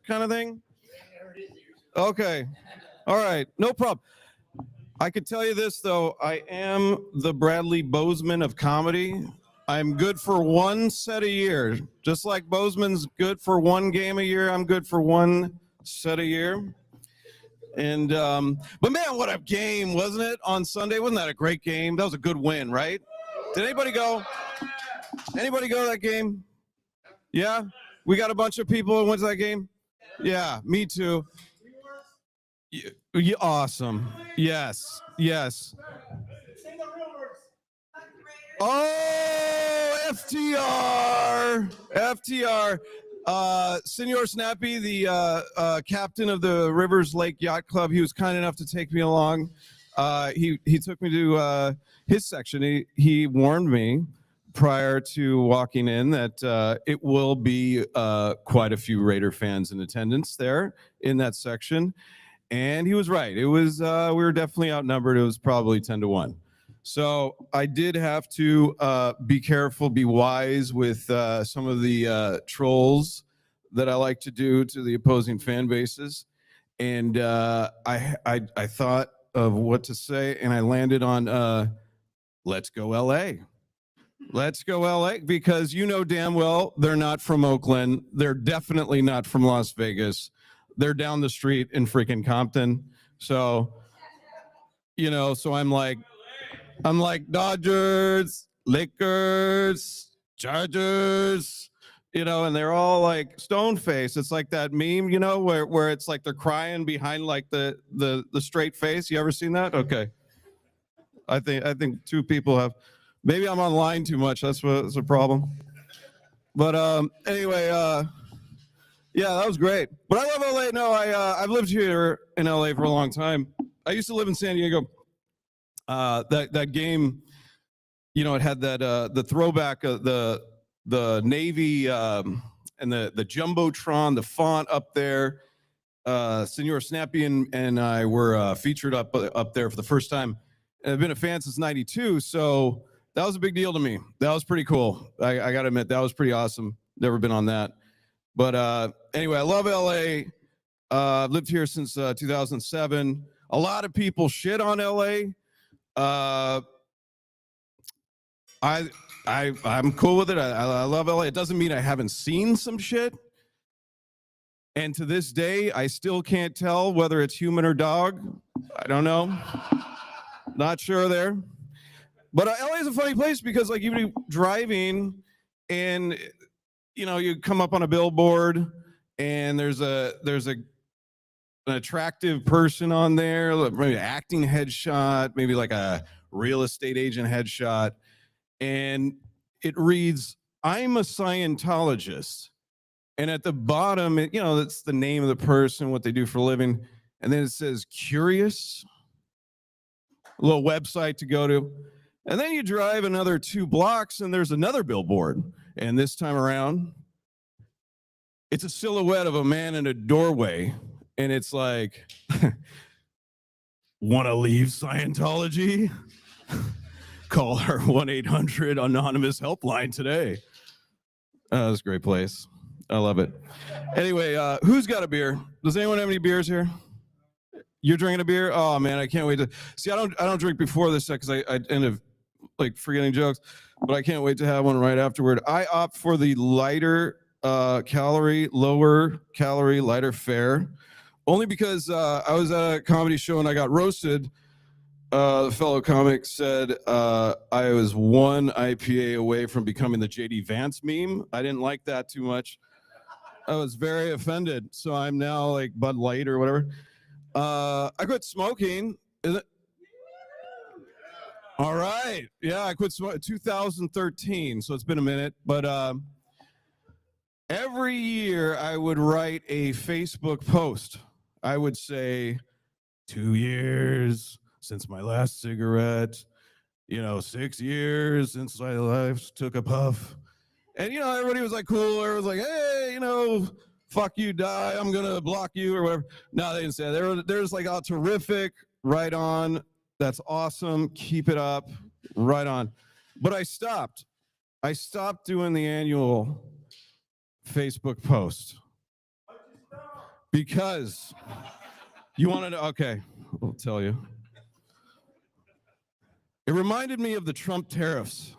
kind of thing? Okay. All right. No problem. I could tell you this, though. I am the Bradley Bozeman of comedy. I'm good for one set a year. Just like Bozeman's good for one game a year, I'm good for one set a year. And but man, what a game, wasn't it, on Sunday? Wasn't that a great game? That was a good win, right? Did anybody go? Anybody go to that game? Yeah? We got a bunch of people who went to that game? Yeah, me too. Awesome. Yes, yes. Oh, FTR. Senor Snappy, the captain of the Rivers Lake Yacht Club, he was kind enough to take me along. He took me to his section. He warned me prior to walking in that it will be quite a few Raider fans in attendance there in that section. And he was right. It was we were definitely outnumbered. It was probably 10-1. So I did have to be careful, be wise with some of the trolls that I like to do to the opposing fan bases. And I thought of what to say, and I landed on let's go LA. Let's go LA, because you know damn well they're not from Oakland. They're definitely not from Las Vegas. They're down the street in freaking Compton. So, you know, so I'm like Dodgers, Lakers, Chargers, you know, and they're all like stone face. It's like that meme, you know, where it's like they're crying behind like the straight face. You ever seen that? Okay. I think two people have. Maybe I'm online too much. That's a problem. But anyway, yeah, that was great. But I love LA. No, I've lived here in LA for a long time. I used to live in San Diego. That game, you know, it had that the throwback of the Navy and the Jumbotron, the font up there. Senor Snappy and I were featured up there for the first time. And I've been a fan since '92, so that was a big deal to me. That was pretty cool. I got to admit, that was pretty awesome. Never been on that. But anyway, I love LA. I've lived here since 2007. A lot of people shit on LA. I'm cool with it. I love LA. It doesn't mean I haven't seen some shit. And to this day, I still can't tell whether it's human or dog. I don't know. Not sure there. But LA is a funny place because, like, even driving and, you know, you come up on a billboard and there's an attractive person on there, maybe an acting headshot, maybe like a real estate agent headshot. And it reads, "I'm a Scientologist." And at the bottom, you know, that's the name of the person, what they do for a living. And then it says, "Curious?" A little website to go to. And then you drive another 2 blocks and there's another billboard. And this time around, it's a silhouette of a man in a doorway. And it's like, "Want to leave Scientology? Call our 1-800 anonymous helpline today." That's a great place. I love it. Anyway, who's got a beer? Does anyone have any beers here? You're drinking a beer? Oh man, I can't wait to see. I don't drink before this because I end up like forgetting jokes, but I can't wait to have one right afterward. I opt for the lighter calorie, lower calorie, lighter fare, only because I was at a comedy show and I got roasted. The fellow comic said I was one IPA away from becoming the JD Vance meme. I didn't like that too much. I was very offended. So I'm now like Bud Light or whatever. I quit smoking. Is it? All right. Yeah, I quit smoking 2013. So it's been a minute. But every year I would write a Facebook post. I would say 2 years since my last cigarette, 6 years since I last took a puff. And, everybody was like cool. Everybody was like, hey, fuck you, die. I'm going to block you or whatever. No, they didn't say that. There's like, oh, terrific, right on. That's awesome. Keep it up. Right on. But I stopped. I stopped doing the annual Facebook post. Because you want to know, okay, I'll tell you. It reminded me of the Trump tariffs.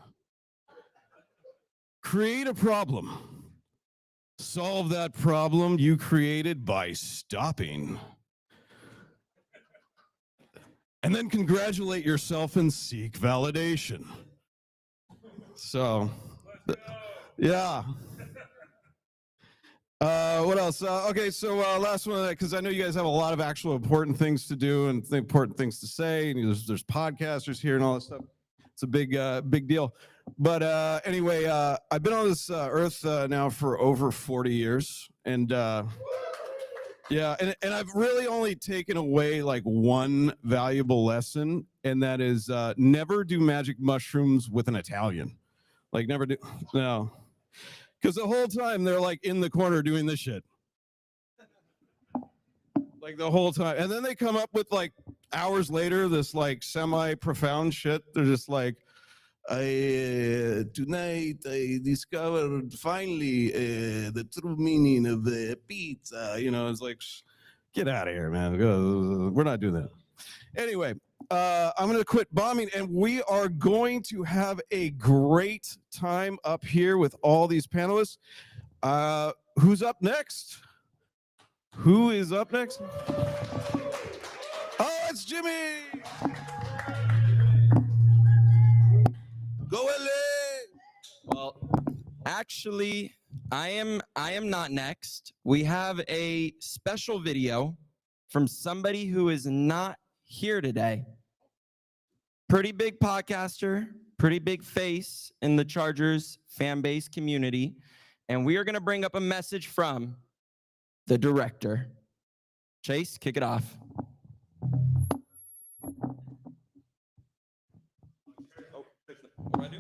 Create a problem. Solve that problem you created by stopping. And then congratulate yourself and seek validation. So, yeah. What else? Okay, so last one, because I know you guys have a lot of actual important things to do and important things to say, and there's podcasters here and all that stuff. It's a big deal. But anyway, I've been on this earth now for over 40 years, and yeah, and I've really only taken away like one valuable lesson, and that is never do magic mushrooms with an Italian. Like never do, no. Because the whole time they're like in the corner doing this shit. Like the whole time. And then they come up with like hours later, this like semi-profound shit. They're just like, tonight I discovered finally the true meaning of pizza. You know, it's like, get out of here, man. We're not doing that. Anyway, I'm going to quit bombing, and we are going to have a great time up here with all these panelists. Who's up next? Who is up next? Oh, it's Jimmy. Go LA. Well, actually, I am not next. We have a special video from somebody who is not here today. Pretty big podcaster, pretty big face in the Chargers fan base community. And we are going to bring up a message from the director. Chase, kick it off. What do I do?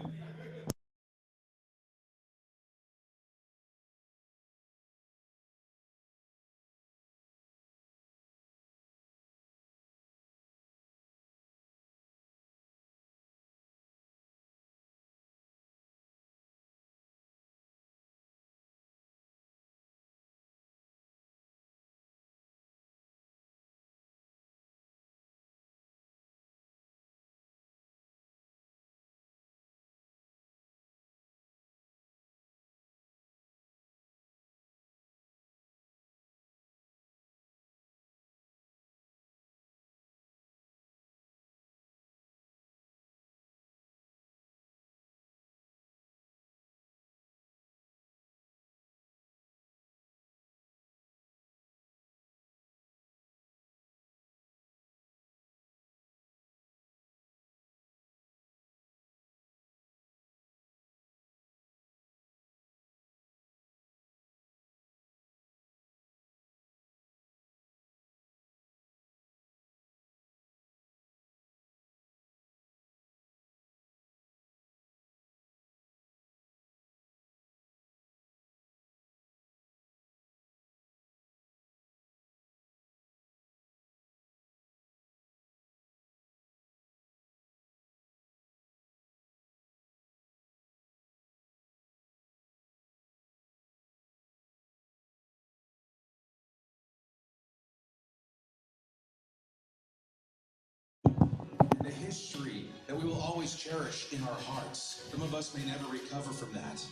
A history that we will always cherish in our hearts. Some of us may never recover from that.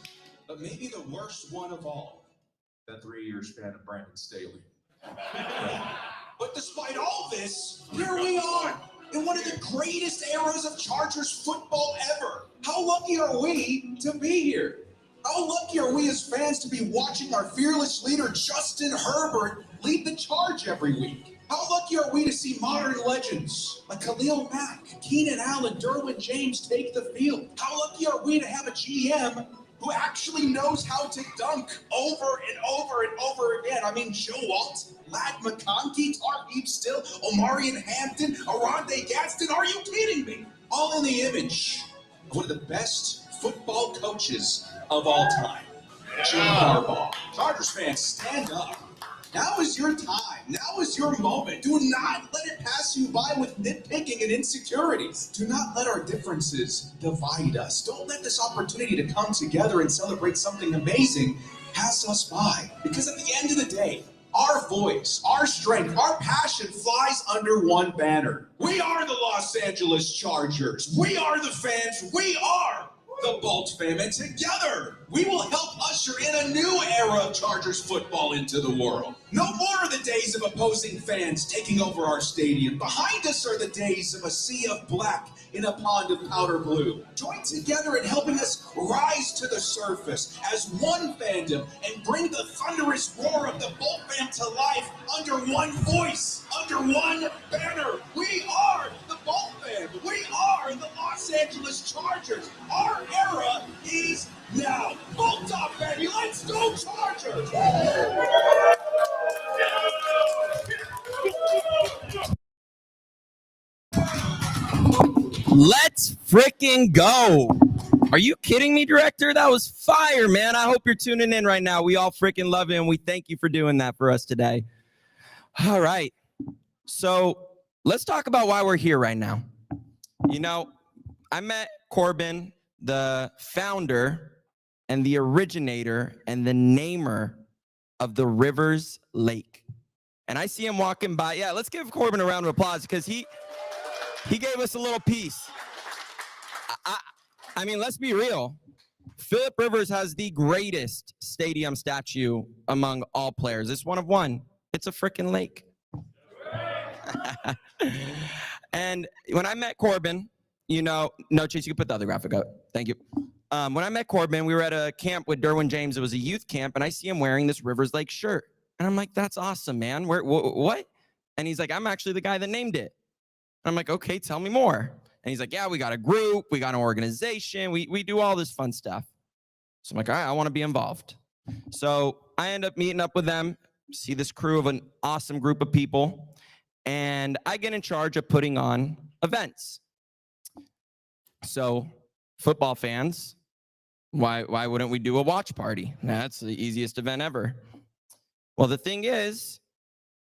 But maybe the worst one of all, that 3-year span of Brandon Staley. But despite all this, here we are in one of the greatest eras of Chargers football ever. How lucky are we to be here? How lucky are we as fans to be watching our fearless leader, Justin Herbert, lead the charge every week? How lucky are we to see modern legends like Khalil Mack, Keenan Allen, Derwin James take the field? How lucky are we to have a GM who actually knows how to dunk over and over and over again? I mean, Joe Alt, Lad McConkey, Tarheeb Still, Omarion Hampton, Aronde Gadsden, are you kidding me? All in the image of one of the best football coaches of all time, Jim Harbaugh. Chargers fans, stand up. Now is your time. Now is your moment. Do not let it pass you by with nitpicking and insecurities. Do not let our differences divide us. Don't let this opportunity to come together and celebrate something amazing pass us by. Because at the end of the day, our our voice, our strength, our passion flies under one banner. We are the Los Angeles Chargers. We are the fans. We are the Bolt fam. And together, we will help usher in a new era of Chargers football into the world. No more of the days of opposing fans taking over our stadium. Behind us are the days of a sea of black in a pond of powder blue. Join together in helping us rise to the surface as one fandom and bring the thunderous roar of the Bolt fam to life under one voice, under one banner. We are the Bolt fam. We are the Los Angeles Chargers. Our era is now. Bolt up, baby. Let's go, Chargers! Let's freaking go. Are you kidding me, director? That was fire, man. I hope you're tuning in right now. We all freaking love it, and we thank you for doing that for us today. All right. So let's talk about why we're here right now. You know, I met Corbin, the founder and the originator and the namer of the Rivers Lake. And I see him walking by. Yeah, let's give Corbin a round of applause because he gave us a little piece. I mean, let's be real. Phillip Rivers has the greatest stadium statue among all players. It's one of one. It's a freaking lake. And when I met Corbin, you know, no, Chase, you can put the other graphic up. Thank you. When I met Corbin, we were at a camp with Derwin James. It was a youth camp, and I see him wearing this Rivers Lake shirt. And I'm like, that's awesome, man. What? And he's like, I'm actually the guy that named it. And I'm like, okay, tell me more. And he's like, yeah, we got a group, we got an organization, we do all this fun stuff. So I'm like, all right, I want to be involved. So I end up meeting up with them, see this crew of an awesome group of people, and I get in charge of putting on events. So football fans, why wouldn't we do a watch party? That's the easiest event ever. Well, the thing is,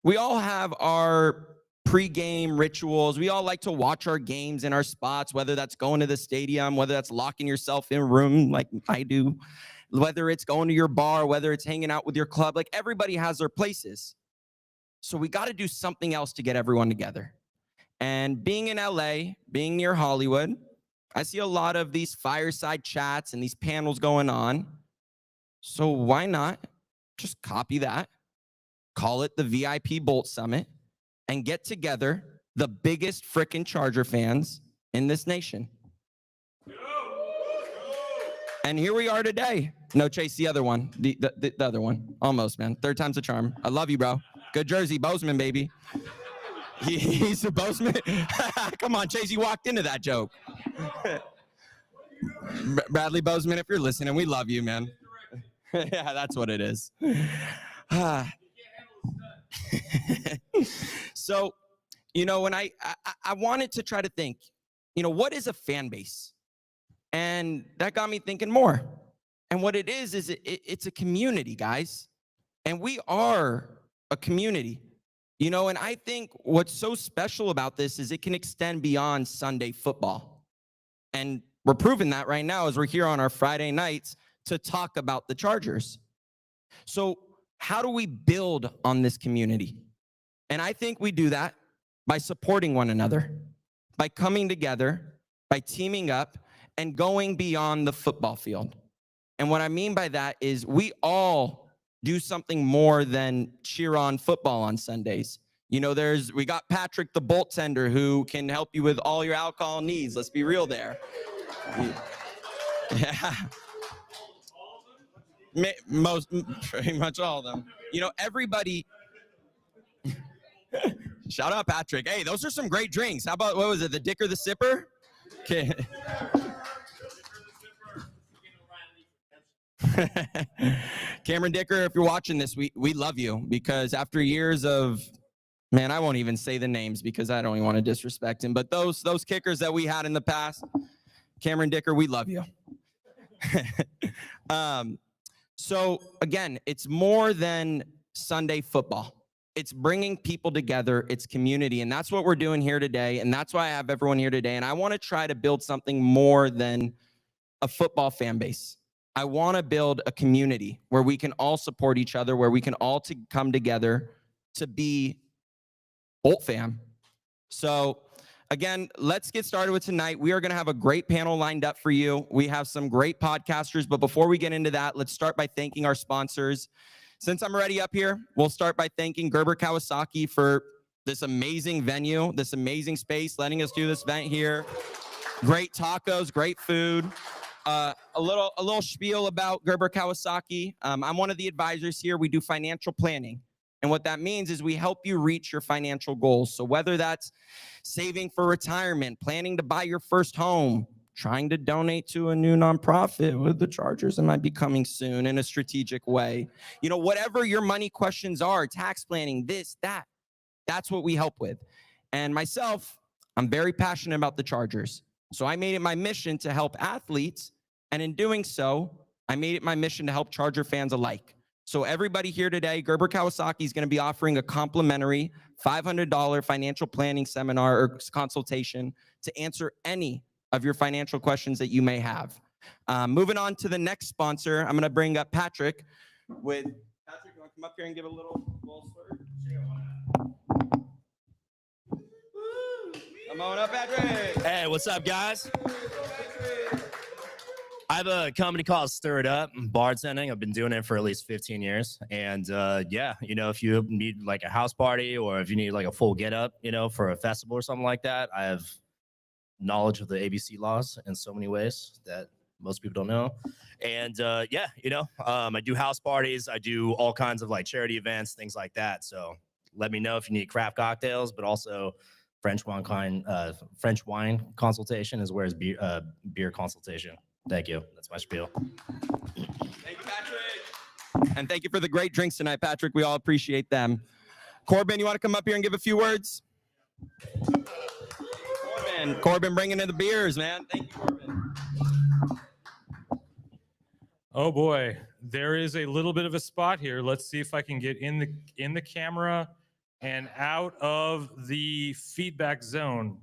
we all have our pre-game rituals. We all like to watch our games in our spots, whether that's going to the stadium, whether that's locking yourself in a room like I do, whether it's going to your bar, whether it's hanging out with your club. Like everybody has their places. So we got to do something else to get everyone together. And being in LA, being near Hollywood, I see a lot of these fireside chats and these panels going on. So why not just copy that, call it the VIP Bolt Summit, and get together the biggest frickin' Charger fans in this nation. And here we are today. No, Chase, the other one. The other one. Almost, man. Third time's a charm. I love you, bro. Good jersey, Bozeman, baby. He's a Bozeman. Come on, Chase, you walked into that joke. Bradley Bozeman, if you're listening, we love you, man. Yeah, that's what it is. So, you know, when I wanted to try to think, you know, what is a fan base? And that got me thinking more. And what it is it's a community, guys. And we are a community, you know, and I think what's so special about this is it can extend beyond Sunday football. And we're proving that right now as we're here on our Friday nights to talk about the Chargers. So how do we build on this community? And I think we do that by supporting one another, by coming together, by teaming up, and going beyond the football field. And what I mean by that is we all do something more than cheer on football on Sundays. You know, we got Patrick the Bolt Tender who can help you with all your alcohol needs. Let's be real there. Yeah. Pretty much all of them. You know, everybody. Shout out Patrick. Hey, those are some great drinks. How about, what was it, the Dicker the Sipper? Okay. Cameron Dicker, if you're watching this, we love you, because after years of, man, I won't even say the names because I don't even want to disrespect him, but those kickers that we had in the past, Cameron Dicker, we love you. So again, it's more than Sunday football. It's bringing people together. It's community. And that's what we're doing here today. And that's why I have everyone here today. And I want to try to build something more than a football fan base. I want to build a community where we can all support each other, where we can all come together to be Bolt fam. So again, let's get started with tonight. We are going to have a great panel lined up for you. We have some great podcasters, but before we get into that, let's start by thanking our sponsors. Since I'm already up here, we'll start by thanking Gerber Kawasaki for this amazing venue, this amazing space, letting us do this event here. Great tacos, great food. A little spiel about Gerber Kawasaki. I'm one of the advisors here. We do financial planning. And what that means is we help you reach your financial goals. So whether that's saving for retirement, planning to buy your first home, trying to donate to a new nonprofit with the Chargers that might be coming soon in a strategic way, you know, whatever your money questions are, tax planning, this, that, that's what we help with. And myself, I'm very passionate about the Chargers. So I made it my mission to help athletes. And in doing so, I made it my mission to help Charger fans alike. So everybody here today, Gerber Kawasaki is going to be offering a complimentary $500 financial planning seminar or consultation to answer any of your financial questions that you may have. Moving on to the next sponsor, I'm going to bring up Patrick. Patrick, you want to come up here and give a little slur? Come on up, Patrick. Hey, what's up, guys? I have a company called Stir It Up Bartending. I've been doing it for at least 15 years. And yeah, you know, if you need like a house party or if you need like a full get up, you know, for a festival or something like that, I have knowledge of the ABC laws in so many ways that most people don't know. And yeah, you know, I do house parties. I do all kinds of like charity events, things like that. So let me know if you need craft cocktails, but also French wine consultation as well as beer consultation. Thank you. That's my spiel. Thank you, Patrick. And thank you for the great drinks tonight, Patrick. We all appreciate them. Corbin, you want to come up here and give a few words? Corbin bringing in the beers, man. Thank you, Corbin. Oh boy, there is a little bit of a spot here. Let's see if I can get in the camera and out of the feedback zone.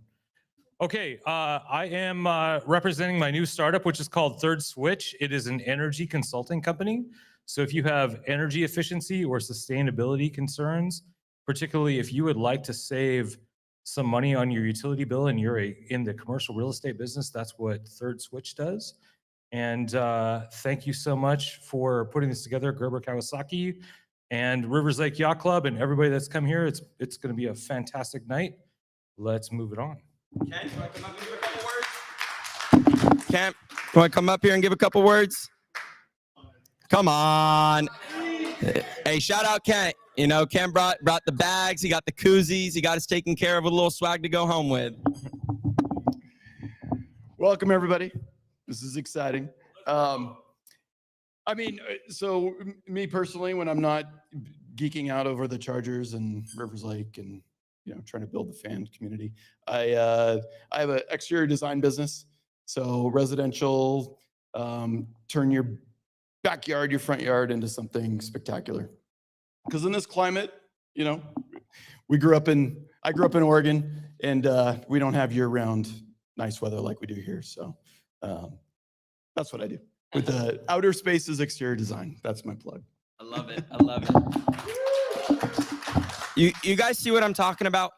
Okay, I am representing my new startup, which is called Third Switch. It is an energy consulting company. So if you have energy efficiency or sustainability concerns, particularly if you would like to save some money on your utility bill and you're in the commercial real estate business, that's what Third Switch does. And thank you so much for putting this together, Gerber Kawasaki and Rivers Lake Yacht Club and everybody that's come here. It's going to be a fantastic night. Let's move it on. Kent, you want to come up and give a couple words? Kent, you want to come up here and give a couple words? Come on. Hey, shout out Kent. You know, Kent brought the bags. He got the koozies. He got us taken care of, a little swag to go home with. Welcome, everybody. This is exciting. I mean, so me personally, when I'm not geeking out over the Chargers and Rivers Lake and, you know, trying to build the fan community, I have an exterior design business. So residential, turn your backyard, your front yard into something spectacular. Because in this climate, you know, I grew up in Oregon, and we don't have year-round nice weather like we do here. So that's what I do with the outer spaces exterior design. That's my plug. I love it. I love it. You guys see what I'm talking about?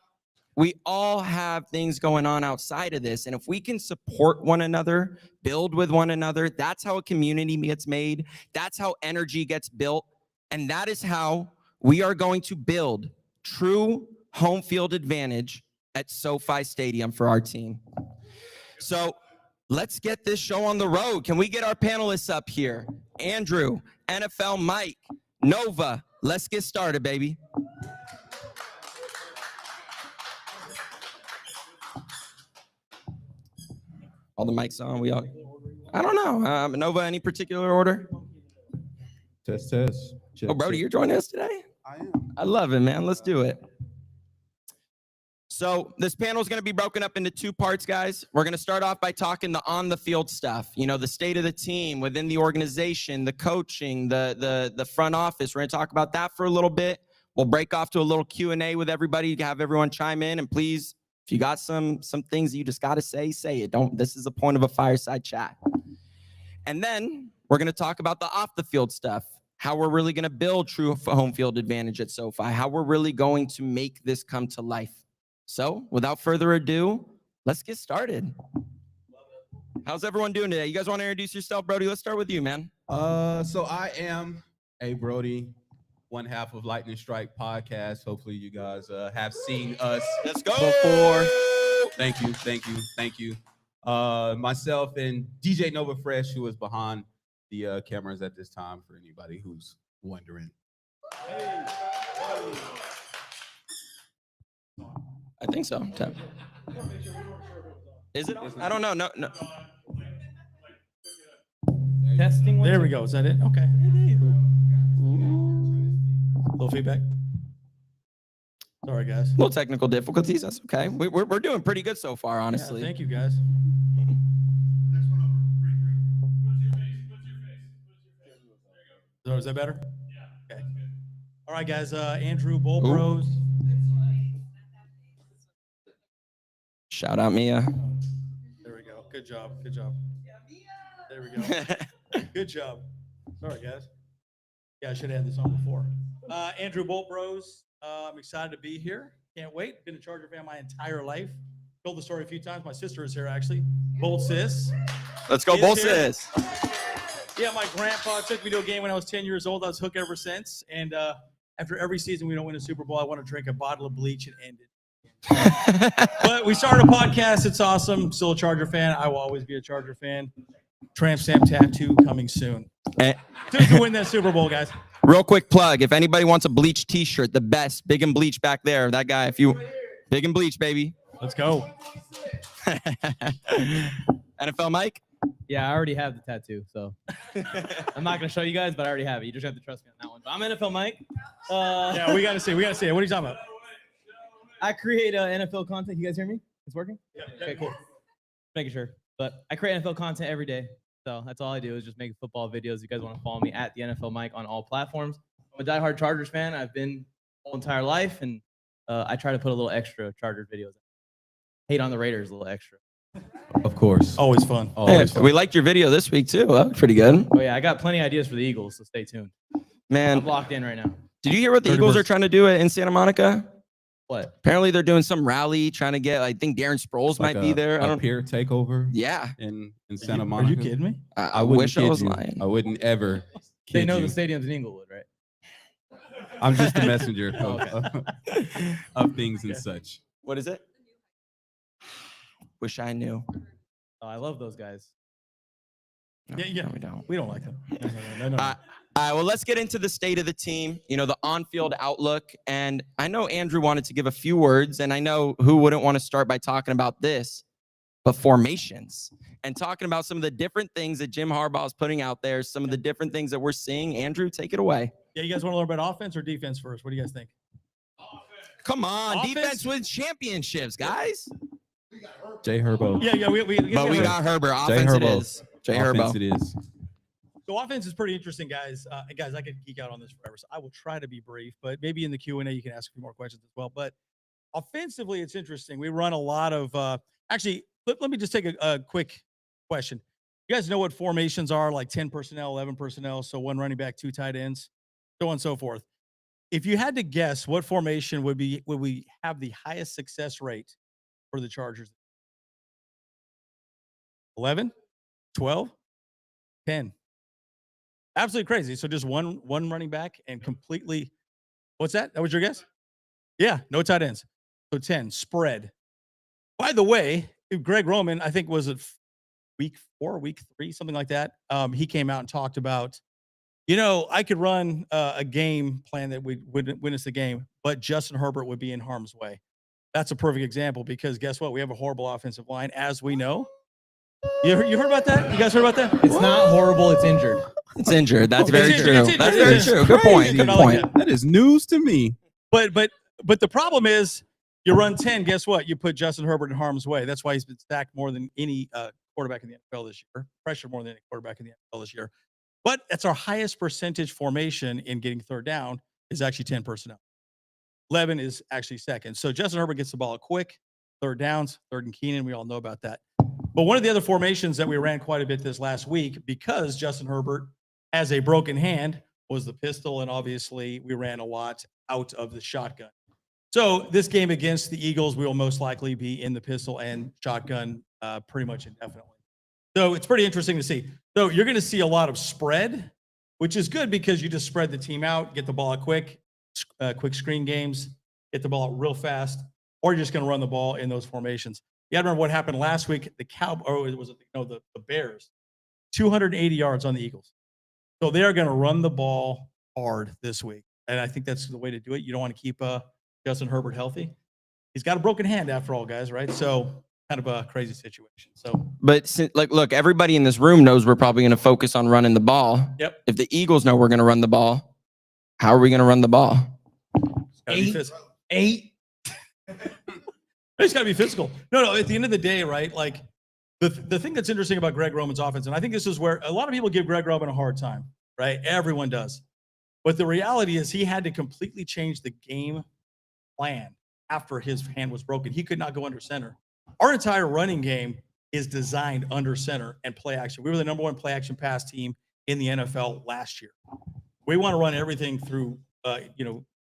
We all have things going on outside of this. And if we can support one another, build with one another, that's how a community gets made. That's how energy gets built. And that is how we are going to build true home field advantage at SoFi Stadium for our team. So let's get this show on the road. Can we get our panelists up here? Andrew, NFLMike, Nova. Let's get started, baby. All the mics on. I don't know. Nova, any particular order? Test. Check, Oh, Brody, check. you're joining us today? I am. I love it, man. Let's do it. So this panel is going to be broken up into two parts, guys. We're going to start off by talking the on-the-field stuff. You know, the state of the team within the organization, the coaching, the front office. We're going to talk about that for a little bit. We'll break off to a little Q&A with everybody to have everyone chime in. And please, if you got some things that you just got to say it. This is a point of a fireside chat. And then we're going to talk about the off-the-field stuff. how we're really going to build true home field advantage at SoFi, how we're really going to make this come to life. So without further ado, let's get started. How's everyone doing today? You guys want to introduce yourself, Brody? Let's start with you, man. So I am a Brody, one half of Lightning Strike podcast. Hopefully you guys have seen us Let's go. before. Thank you. Myself and DJ Nova Fresh, who is behind the cameras at this time for anybody who's wondering. I think so. Is it? I don't know. No. Testing. There we go. Is that it? Okay. Little feedback. Sorry, guys. Little technical difficulties. That's okay. We're doing pretty good so far, honestly. Yeah, thank you, guys. So is that better? Yeah. Okay. All right, guys. Andrew Bull Bros. Shout out Mia. There we go. Good job. There we go. Good job. Sorry, guys. Yeah, I should have had this on before. Andrew Bolt Bros. I'm excited to be here. Can't wait. Been a Charger fan my entire life. Told the story a few times. My sister is here, actually. Bolt Sis. Let's go, Bolt Sis. Yeah, my grandpa took me to a game when I was 10 years old. I was hooked ever since. And after every season we don't win a Super Bowl, I want to drink a bottle of bleach and end it. But we started a podcast. It's awesome. Still a Charger fan. I will always be a Charger fan. Tramp Stamp Tattoo coming soon. To win that Super Bowl, guys. Real quick plug. If anybody wants a bleach t-shirt, the best, Big and Bleach back there. That guy, if you, Big and Bleach, baby. Let's go. NFL Mike? Yeah, I already have the tattoo, so I'm not gonna show you guys, but I already have it. You just have to trust me on that one. But I'm NFL Mike. Yeah, we gotta see it. What are you talking about? I create NFL content. You guys hear me? It's working? Yeah. Okay, cool. Making sure. But I create NFL content every day. So that's all I do is just make football videos. You guys want to follow me at the NFL Mike on all platforms. I'm a diehard Chargers fan. I've been my whole entire life, and I try to put a little extra Chargers videos. Hate on the Raiders a little extra. Of course. Always fun. Hey, we liked your video this week too. That was pretty good. Oh yeah, I got plenty of ideas for the Eagles, so stay tuned. Man, I'm locked in right now. did you hear what the Eagles are trying to do in Santa Monica? What? Apparently they're doing some rally trying to get, I think Darren Sproles might be there. I don't peer takeover. Yeah. In Santa Are Monica. you kidding me? I wouldn't wish I kid was you. lying. I wouldn't ever. They kid know you. the stadium's in Inglewood, right? I'm just the messenger Oh, of things and such. What is it? Wish I knew. Oh, I love those guys. No, Yeah. no, we don't. We don't like them. No. All right, well, let's get into the state of the team, the on-field outlook. And I know Andrew wanted to give a few words, and I know who wouldn't want to start by talking about this, but formations. And talking about some of the different things that Jim Harbaugh is putting out there, some of the different things that we're seeing. Andrew, take it away. Yeah, you guys want to learn about offense or defense first? What do you guys think? Come on, Offense? defense wins championships, guys. Jay Herbo. Yeah, we But we got Herbert. Jay Offense it Herbo. is. Jay Offense Herbo. it is. So offense is pretty interesting, guys. Guys, I could geek out on this forever, so I will try to be brief. But maybe in the Q&A you can ask a few more questions as well. But offensively, it's interesting. We run a lot of. Actually, let me just take a quick question. You guys know what formations are? Like 10 personnel, 11 personnel, so one running back, two tight ends, so on and so forth. If you had to guess, what formation would we have the highest success rate for the Chargers? 11, 12, 10. Absolutely crazy. So just one running back and completely, what's that? That was your guess? Yeah, no tight ends. So 10, spread. By the way, Greg Roman, I think was it week 4, week 3, something like that. He came out and talked about, I could run a game plan that would win us the game, but Justin Herbert would be in harm's way. That's a perfect example because guess what? We have a horrible offensive line, as we know. You heard about that? You guys heard about that? It's not horrible. It's injured. It's injured. That's very It's true. injured. That's It's very injured. true. Good point. Crazy. Good I like point. That is news to me. But the problem is you run 10, guess what? You put Justin Herbert in harm's way. That's why he's been sacked more than any quarterback in the NFL this year, pressured more than any quarterback in the NFL this year. But that's our highest percentage formation in getting third down is actually 10 personnel. 11 is actually second. So Justin Herbert gets the ball quick, third downs, third and Keenan. We all know about that. But one of the other formations that we ran quite a bit this last week, because Justin Herbert has a broken hand, was the pistol, and obviously we ran a lot out of the shotgun. So this game against the Eagles, we will most likely be in the pistol and shotgun pretty much indefinitely. So it's pretty interesting to see. So you're going to see a lot of spread, which is good because you just spread the team out, get the ball out quick screen games, get the ball out real fast, or you're just going to run the ball in those formations. You got to remember what happened last week. The Bears, 280 yards on the Eagles. So they are going to run the ball hard this week, and I think that's the way to do it. You don't want to keep Justin Herbert healthy. He's got a broken hand after all, guys, right? So kind of a crazy situation. So, But look, everybody in this room knows we're probably going to focus on running the ball. Yep. If the Eagles know we're going to run the ball, how are we going to run the ball? Eight. It's got to be physical. No. At the end of the day, right? Like the thing that's interesting about Greg Roman's offense, and I think this is where a lot of people give Greg Roman a hard time, right? Everyone does. But the reality is he had to completely change the game plan after his hand was broken. He could not go under center. Our entire running game is designed under center and play action. We were the number one play action pass team in the NFL last year. We want to run everything through,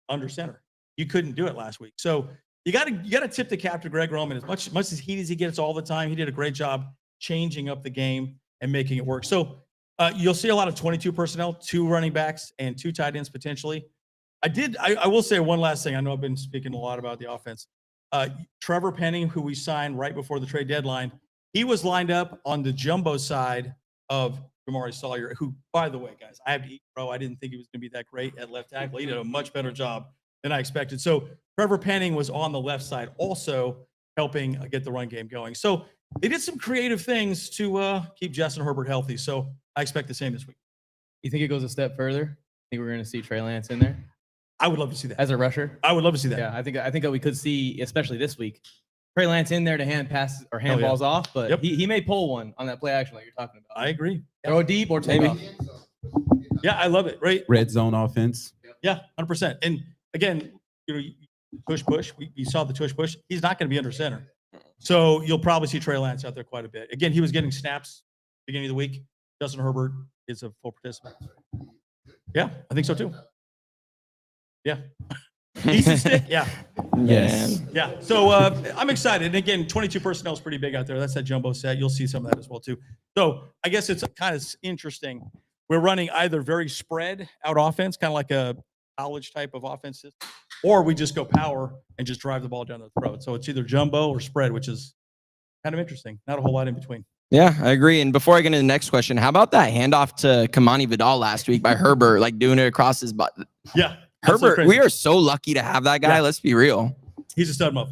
under center. You couldn't do it last week. So you got to tip the cap to Greg Roman. As much as heat as he gets all the time, he did a great job changing up the game and making it work. So you'll see a lot of 22 personnel, 2 running backs and 2 tight ends potentially. I will say one last thing. I know I've been speaking a lot about the offense. Trevor Penning, who we signed right before the trade deadline, he was lined up on the jumbo side of Jamari Sawyer, who, by the way, guys, I have to eat crow. I didn't think he was going to be that great at left tackle. He did a much better job than I expected. So Trevor Penning was on the left side also helping get the run game going. So they did some creative things to keep Justin Herbert healthy. So I expect the same this week. You think it goes a step further? Think we're going to see Trey Lance in there I would love to see that. as a rusher? I would love to see that. Yeah, I think that we could see, especially this week, Trey Lance in there to hand passes or hand Oh, yeah. balls off, but Yep. he may pull one on that play action like you're talking about. I agree. Throw it deep or take Maybe. off. Yeah, I love it. Right. Red zone offense. Yeah, 100%. And again, push. We saw the push. He's not going to be under center. So you'll probably see Trey Lance out there quite a bit. Again, he was getting snaps beginning of the week. Justin Herbert is a full participant. Yeah, I think so too. Yeah. Easy stick. Yeah. Yes. Yeah. So I'm excited. And again, 22 personnel is pretty big out there. That's that jumbo set. You'll see some of that as well too. So I guess it's kind of interesting. We're running either very spread out offense, kind of like a college type of offense system, or we just go power and just drive the ball down their throat. So it's either jumbo or spread, which is kind of interesting. Not a whole lot in between. Yeah, I agree. And before I get into the next question, how about that handoff to Kamani Vidal last week by Herbert, like doing it across his butt? Yeah. Herbert, we are so lucky to have that guy. Yeah. Let's be real. He's a stud muff.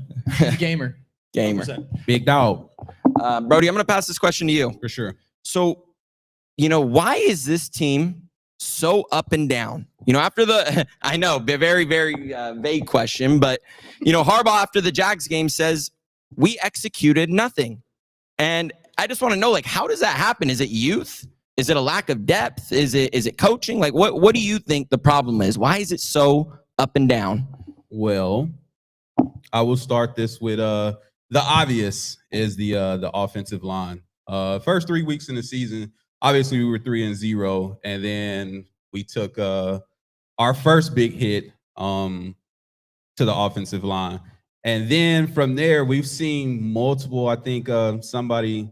Gamer. 100%. Big dog. Brody, I'm going to pass this question to you. For sure. So, why is this team so up and down? After the, I know, very, very vague question, but, Harbaugh after the Jags game says, we executed nothing. And I just want to know, how does that happen? Is it youth? Is it a lack of depth? Is it coaching? What do you think the problem is? Why is it so up and down? Well, I will start this with the obvious is the offensive line. First 3 weeks in the season, obviously we were 3-0, and then we took our first big hit to the offensive line. And then from there, we've seen multiple, I think somebody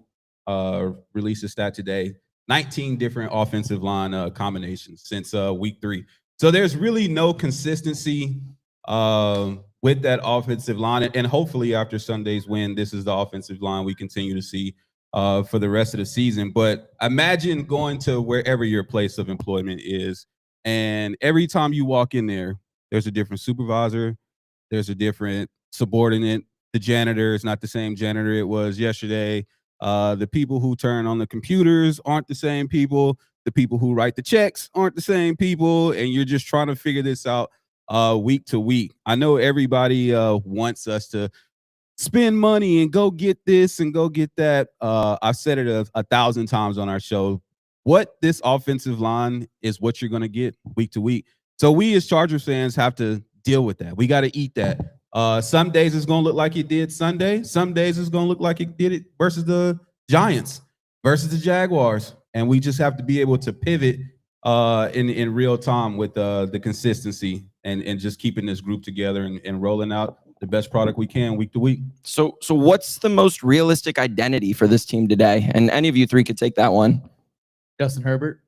released a stat today, 19 different offensive line combinations since week 3. So there's really no consistency with that offensive line. And hopefully after Sunday's win, this is the offensive line we continue to see for the rest of the season. But imagine going to wherever your place of employment is, and every time you walk in there, there's a different supervisor, there's a different subordinate. The janitor is not the same janitor it was yesterday. The people who turn on the computers aren't the same people. The people who write the checks aren't the same people. And you're just trying to figure this out week to week. I know everybody wants us to spend money and go get this and go get that. I've said it 1,000 times on our show. What this offensive line is what you're going to get week to week. So we as Chargers fans have to deal with that. We got to eat that. Some days it's going to look like it did Sunday. Some days it's going to look like it did it versus the Giants, versus the Jaguars. And we just have to be able to pivot in real time with the consistency and just keeping this group together and rolling out the best product we can week to week. So what's the most realistic identity for this team today? And any of you three could take that one. Justin Herbert.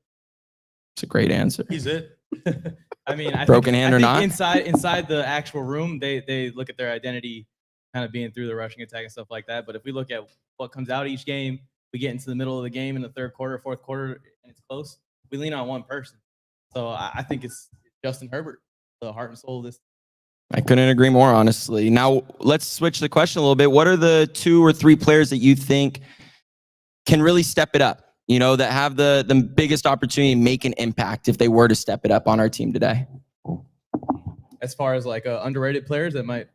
It's a great answer. He's it. I mean, I Broken think, hand I or think not? inside the actual room, they look at their identity kind of being through the rushing attack and stuff like that. But if we look at what comes out each game, we get into the middle of the game in the third quarter, fourth quarter, and it's close. We lean on one person. So I think it's Justin Herbert, the heart and soul of this. I couldn't agree more, honestly. Now, let's switch the question a little bit. What are the 2 or 3 players that you think can really step it up? You know, that have the biggest opportunity to make an impact if they were to step it up on our team today? As far as like underrated players that might.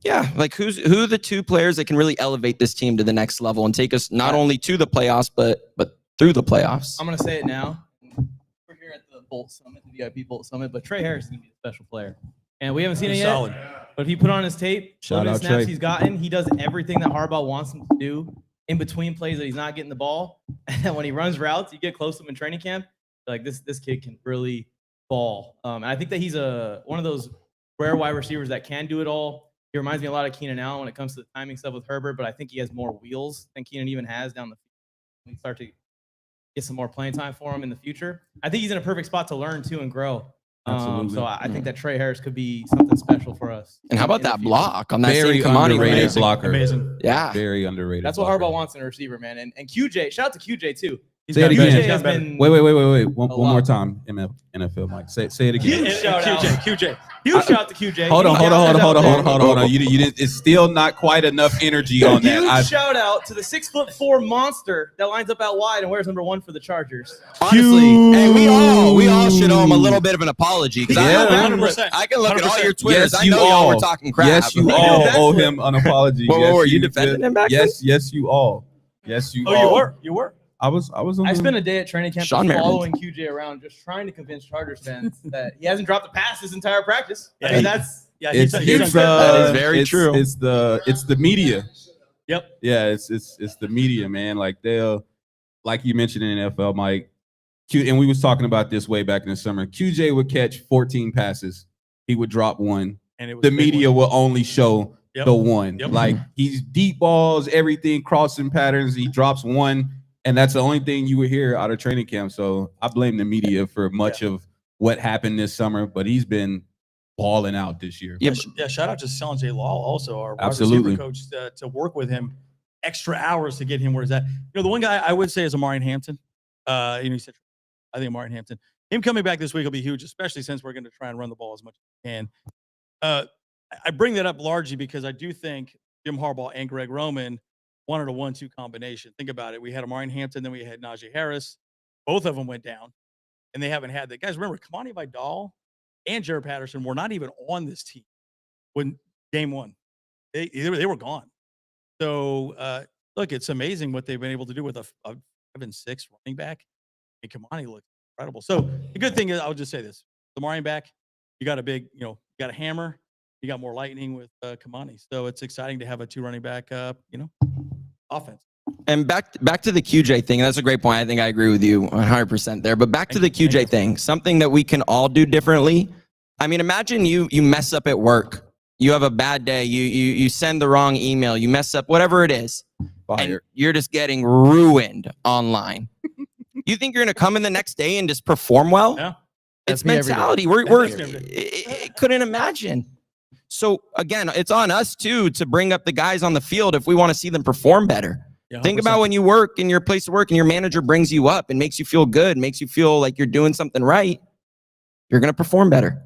Yeah, like who are the 2 players that can really elevate this team to the next level and take us not only to the playoffs, but through the playoffs? I'm going to say it now. We're here at the Bolt Summit, the VIP Bolt Summit, but Trey Harris is going to be a special player. And we haven't seen it yet. Solid. But if he put on his tape, Shout limited out snaps Trey. he's gotten, he does everything that Harbaugh wants him to do in between plays that he's not getting the ball. And when he runs routes, you get close to him in training camp. Like this kid can really ball. And I think that he's one of those rare wide receivers that can do it all. He reminds me a lot of Keenan Allen when it comes to the timing stuff with Herbert, but I think he has more wheels than Keenan even has down the field. We start to get some more playing time for him in the future. I think he's in a perfect spot to learn too and grow. Absolutely. So I think that Trey Harris could be something special for us. And how about in the that future. block on that Very same Kamani underrated play? blocker. Amazing. Yeah. Very underrated. That's what blocker. Harbaugh wants in a receiver, man. And QJ, shout out to QJ too. Say it gotten better. again. He's QJ has gotten better. been Wait. One A more lot. time. NFL Mike. Say it again. Huge shout out. QJ. Huge shout out to QJ. Hold on. Huge shout out. You didn't. It's still not quite enough energy on that. Huge shout out to the 6'4" monster that lines up out wide and wears number 1 for the Chargers. Honestly, hey, we all should owe him a little bit of an apology. 'Cause Yeah, I can look 100%. at all your Twitters. Yes, I you know y'all all. were talking crap. Yes, you all owe him an apology. Whoa, Yes, were you did. defending him back Yes, you all. Yes, you all. You were. I was on I the- spent a day at training camp Sean just Merriman. following QJ around, just trying to convince Chargers fans that he hasn't dropped a pass this entire practice. Yeah, I mean, he- that's Yeah, It's he's it's done That is uh very it's, true. It's the media. Yep. Yeah, it's the media, man. Like like you mentioned in NFL, Mike. And we was talking about this way back in the summer. QJ would catch 14 passes. He would drop one. And it was The a big media one. will only show Yep. the one. Yep. Like he's deep balls, everything, crossing patterns. He drops one, and that's the only thing you would hear out of training camp. So I blame the media for much of what happened this summer, but he's been balling out this year. Yeah, Yeah, shout out to Selin J. Law, also our wide Absolutely. receiver coach, to work with him extra hours to get him where he's at. You know, the one guy I would say is Amarian Hampton. He said, I think Amarian Hampton. Him coming back this week will be huge, especially since we're going to try and run the ball as much as we can. I bring that up largely because I do think Jim Harbaugh and Greg Roman wanted a 1-2 combination. Think about it. We had Amarian Hampton, then we had Najee Harris. Both of them went down, and they haven't had that. Guys, remember, Kamani Vidal and Jared Patterson were not even on this team when game one. They were gone. So, look, it's amazing what they've been able to do with a 5-6 running back. And Kamani looks incredible. So the good thing is, I'll just say this: the Amarian back, you got a big, you got a hammer. You got more lightning with Kamani. So it's exciting to have a 2 running back, offense. And back to the QJ thing. That's a great point. I think I agree with you 100% there. But back to the Thank you. QJ thing, something that we can all do differently. I mean, imagine you mess up at work. You have a bad day. You send the wrong email. You mess up, whatever it is. And Fire. you're just getting ruined online. You think you're going to come in the next day and just perform well? Yeah. It's That's me every day. mentality. We're That's me every I couldn't imagine. So again, it's on us too to bring up the guys on the field if we want to see them perform better. Yeah, Think 100%. about when you work in your place of work and your manager brings you up and makes you feel good, makes you feel like you're doing something right. You're going to perform better.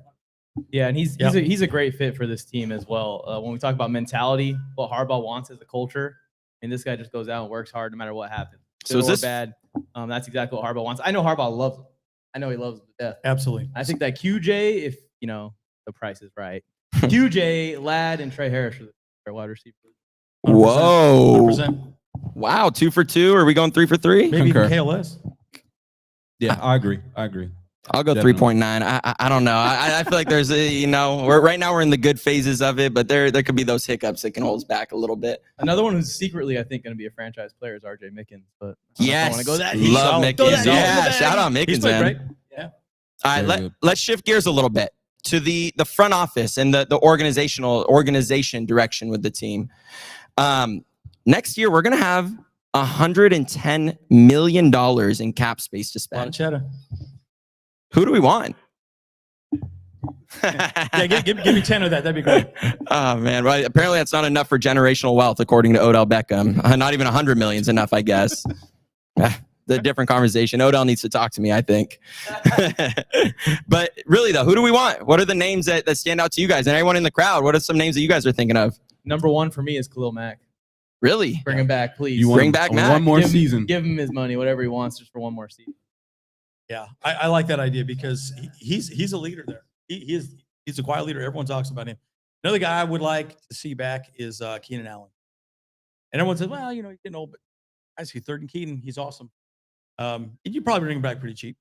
Yeah, and he's Yeah. he's a great fit for this team as well. When we talk about mentality, what Harbaugh wants as a culture, and this guy just goes out and works hard no matter what happens. So Good is or this- bad? That's exactly what Harbaugh wants. I know Harbaugh loves him. I know he loves him to death. Absolutely. I think that QJ, if the price is right, QJ, Ladd, and Trey Harris are the wide receivers. 100%. Whoa. 100%. Wow. 2 for 2. Are we going 3 for 3? Maybe even Concur. KLS. Yeah, I agree. I'll go Definitely. 3.9. I don't know. I feel like there's right now we're in the good phases of it, but there could be those hiccups that can hold us back a little bit. Another one who's secretly, I think, going to be a franchise player is RJ Mickens. But I Yes. want to go that. Love solid. Mickens. Throw that Yeah. in the bag. Shout out He's Mickens, played man. great. Yeah. All right, Very good. let's shift gears a little bit to the front office and the organization direction with the team. Next year, we're going to have $110 million in cap space to A lot of spend. cheddar. Who do we want? Yeah, give me 10 of that. That'd be great. Oh man, well, apparently that's not enough for generational wealth, according to Odell Beckham. Not even 100 million is enough, I guess. The different conversation. Odell needs to talk to me, I think. But really, though, who do we want? What are the names that stand out to you guys and everyone in the crowd? What are some names that you guys are thinking of? Number one for me is Khalil Mack. Really? Bring him back, please. You want Bring back Matt. one more Give him- season. Give him his money, whatever he wants, just for one more season. Yeah, I like that idea because he's a leader there. He's a quiet leader. Everyone talks about him. Another guy I would like to see back is Keenan Allen. And everyone says, well, you know, he's getting old, but I see third and Keenan. He's awesome. And you probably bring him back pretty cheap.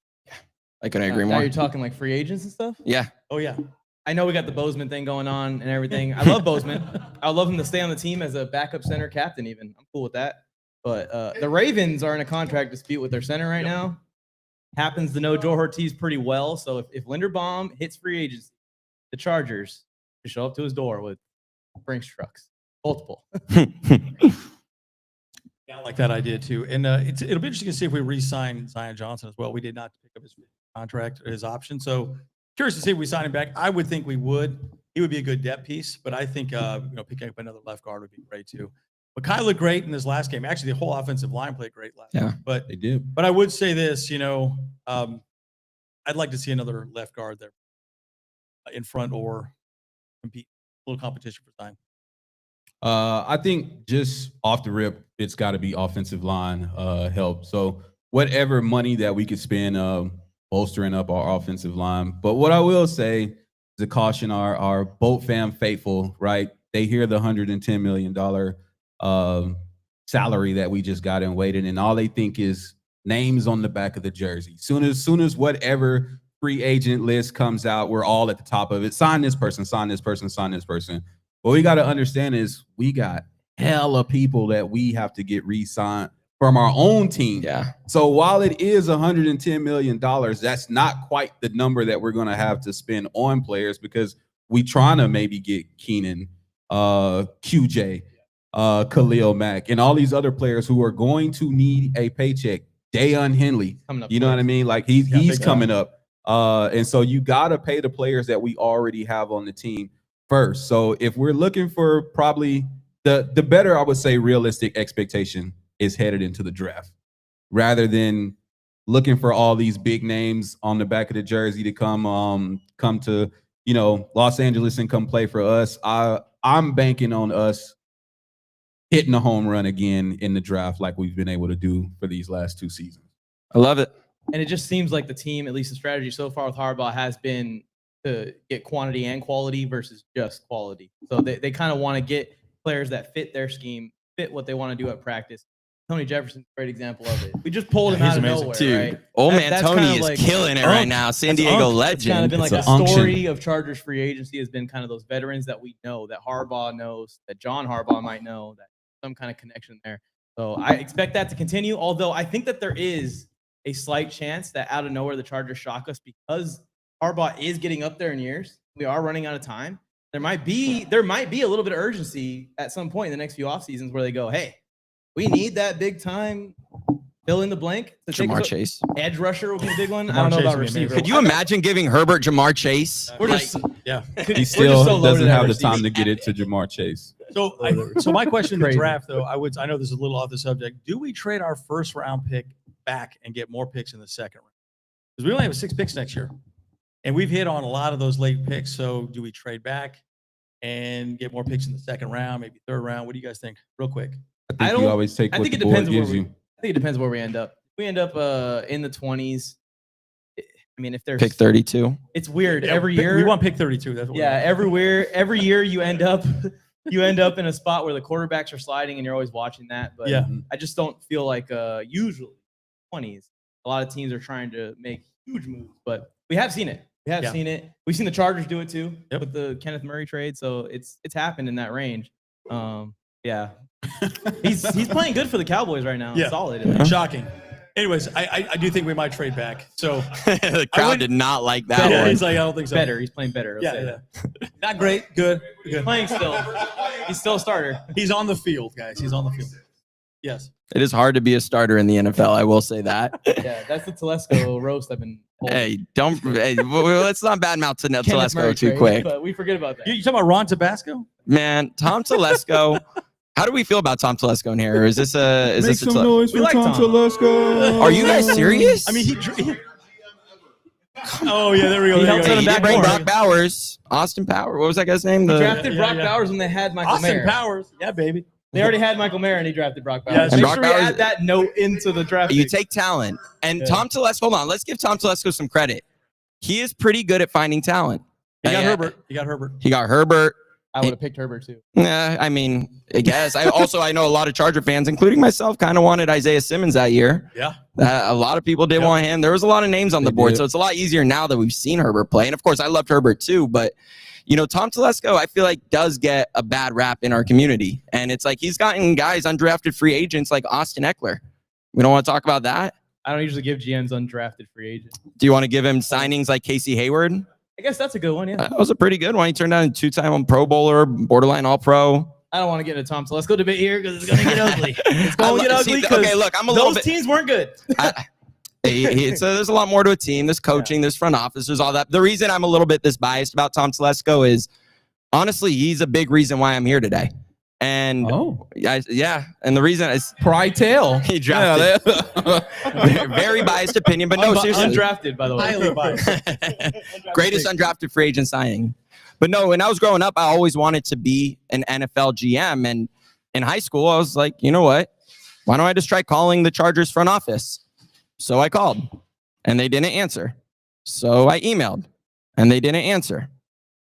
I couldn't agree Now more. you're talking like free agents and stuff? Yeah. Oh yeah. I know we got the Bozeman thing going on and everything. I love Bozeman. I would love him to stay on the team as a backup center captain even. I'm cool with that. But the Ravens are in a contract dispute with their center right now. Happens to know Joe Ortiz pretty well. So if Linderbaum hits free agency, the Chargers should show up to his door with Brinks trucks. Multiple. Yeah, I like that idea too. And it'll be interesting to see if we re-sign Zion Johnson as well. We did not pick up his contract or his option. So curious to see if we sign him back. I would think we would. He would be a good depth piece, but I think picking up another left guard would be great too. But Kai looked great in this last game. Actually, the whole offensive line played great last Yeah. game. But They did. I would say this, I'd like to see another left guard there in front or compete, a little competition for time. I think just off the rip, it's got to be offensive line help. So whatever money that we could spend bolstering up our offensive line. But what I will say is to caution our Boat fam faithful, right? They hear the $110 million salary that we just got and waited, and all they think is names on the back of the jersey. Soon as whatever free agent list comes out, we're all at the top of it. Sign this person, sign this person, sign this person. What we got to understand is we got hella people that we have to get re-signed from our own team. Yeah. So while it is $110 million, that's not quite the number that we're going to have to spend on players because we trying to maybe get Keenan, QJ, Khalil Mack, and all these other players who are going to need a paycheck. Dayon Henley, you know what I mean? Like he's coming up. And so you got to pay the players that we already have on the team first. So if we're looking for probably the better, I would say, realistic expectation is headed into the draft rather than looking for all these big names on the back of the jersey to come to, Los Angeles and come play for us. I'm banking on us hitting a home run again in the draft like we've been able to do for these last 2 seasons. I love it. And it just seems like the team, at least the strategy so far with Harbaugh, has been to get quantity and quality versus just quality. So they kind of want to get players that fit their scheme, fit what they want to do at practice. Tony Jefferson's a great example of it. We just pulled him He's out of amazing. nowhere, Dude, right? old That- man that's Tony kinda is like- killing it right now. San Diego It's kind of legend. been like It's a an unction. story of Chargers free agency has been kind of those veterans that we know, that Harbaugh knows, that John Harbaugh might know, that some kind of connection there. So I expect that to continue, although I think that there is a slight chance that out of nowhere the Chargers shock us because Harbaugh is getting up there in years. We are running out of time. There might be a little bit of urgency at some point in the next few off seasons where they go, hey, we need that big time fill in the blank to take Jamar us- Chase. Edge rusher would be a big one. I Jamar don't know Chase about would be amazing. receiver. Could you imagine giving Herbert Jamar Chase? We're Like, just Yeah. He still so loaded doesn't at have the receiver. time to get it to Jamar Chase. So my question in the Crazy. draft, though, I know this is a little off the subject. Do we trade our first round pick back and get more picks in the second round? Because we only have 6 picks next year, and we've hit on a lot of those late picks. So do we trade back and get more picks in the second round, maybe third round? What do you guys think? Real quick. I think you always take I what think the it board depends where gives we. you. I think it depends where we end up. If we end up in the 20s. I mean, if there's pick 32. it's weird. Yeah, Every pick- year we want pick 32. That's what we Yeah, want. every year you end up in a spot where the quarterbacks are sliding and you're always watching that. But Yeah. I just don't feel like usually 20s. A lot of teams are trying to make huge moves, but we have seen it. We have Yeah. seen it. We've seen the Chargers do it too Yep. with the Kenneth Murray trade. So it's happened in that range. Yeah. He's playing good for the Cowboys right now. Yeah. Solid. Shocking. Anyways, I do think we might trade back. So The crowd did not like that yeah, one. he's like, I don't think so. Better. He's playing better. Let's say Yeah, that. yeah. Not great. Good. Good. Playing still. He's still a starter. He's on the field, guys. He's on the field. Yes. It is hard to be a starter in the NFL. I will say that. Yeah, that's the Telesco roast I've been holding. Hey, don't. Hey, let's not badmouth to Kenneth Telesco Murray too trade, quick, But we forget about that. You talking about Ron Tabasco? man. Tom Telesco. How do we feel about Tom Telesco in here? Or is this a? Is Make this a some noise We for like Tom Tom. Telesco. Are you guys serious? I mean, oh yeah, there we go. He There helped you Hey, go. you back did bring more. Brock Bowers, Austin Power. What was that guy's name? He The drafted Yeah, Brock yeah. Bowers when they had Michael Austin Mayer. Powers. Yeah, baby. They already had Michael Mayer, and he drafted Brock Bowers. Yeah, Make and sure Brock we Bowers- add that note into the draft. you pick. take talent, and Yeah. Tom Telesco. Hold on, let's give Tom Telesco some credit. He is pretty good at finding talent. You got Yeah. Herbert. You got Herbert. He got Herbert. I would have picked Herbert too. I mean, I guess. I know a lot of Charger fans, including myself, kind of wanted Isaiah Simmons that year. Yeah. A lot of people did Yep. want him. There was a lot of names on the They board, did. so it's a lot easier now that we've seen Herbert play. And of course, I loved Herbert too. But Tom Telesco, I feel like does get a bad rap in our community, and it's like he's gotten guys undrafted free agents like Austin Eckler. We don't want to talk about that. I don't usually give GMs undrafted free agents. Do you want to give him signings like Casey Hayward? I guess that's a good one. Yeah. That was a pretty good one. He turned out a two-time Pro Bowler, borderline All-Pro. I don't want to get into Tom Telesco debate here because it's going to get ugly. It's going to get ugly because Okay, look, I'm a little those bit. teams weren't good. There's a lot more to a team. There's coaching, there's front office, there's all that. The reason I'm a little bit this biased about Tom Telesco is, honestly, he's a big reason why I'm here today. And and the reason is Pry tail. he drafted. Very biased opinion, but no, seriously. Undrafted, by the way. Highly biased. Greatest undrafted free agent signing. But no, when I was growing up, I always wanted to be an NFL GM. And in high school, I was like, you know what? Why don't I just try calling the Chargers front office? So I called and they didn't answer. So I emailed and they didn't answer.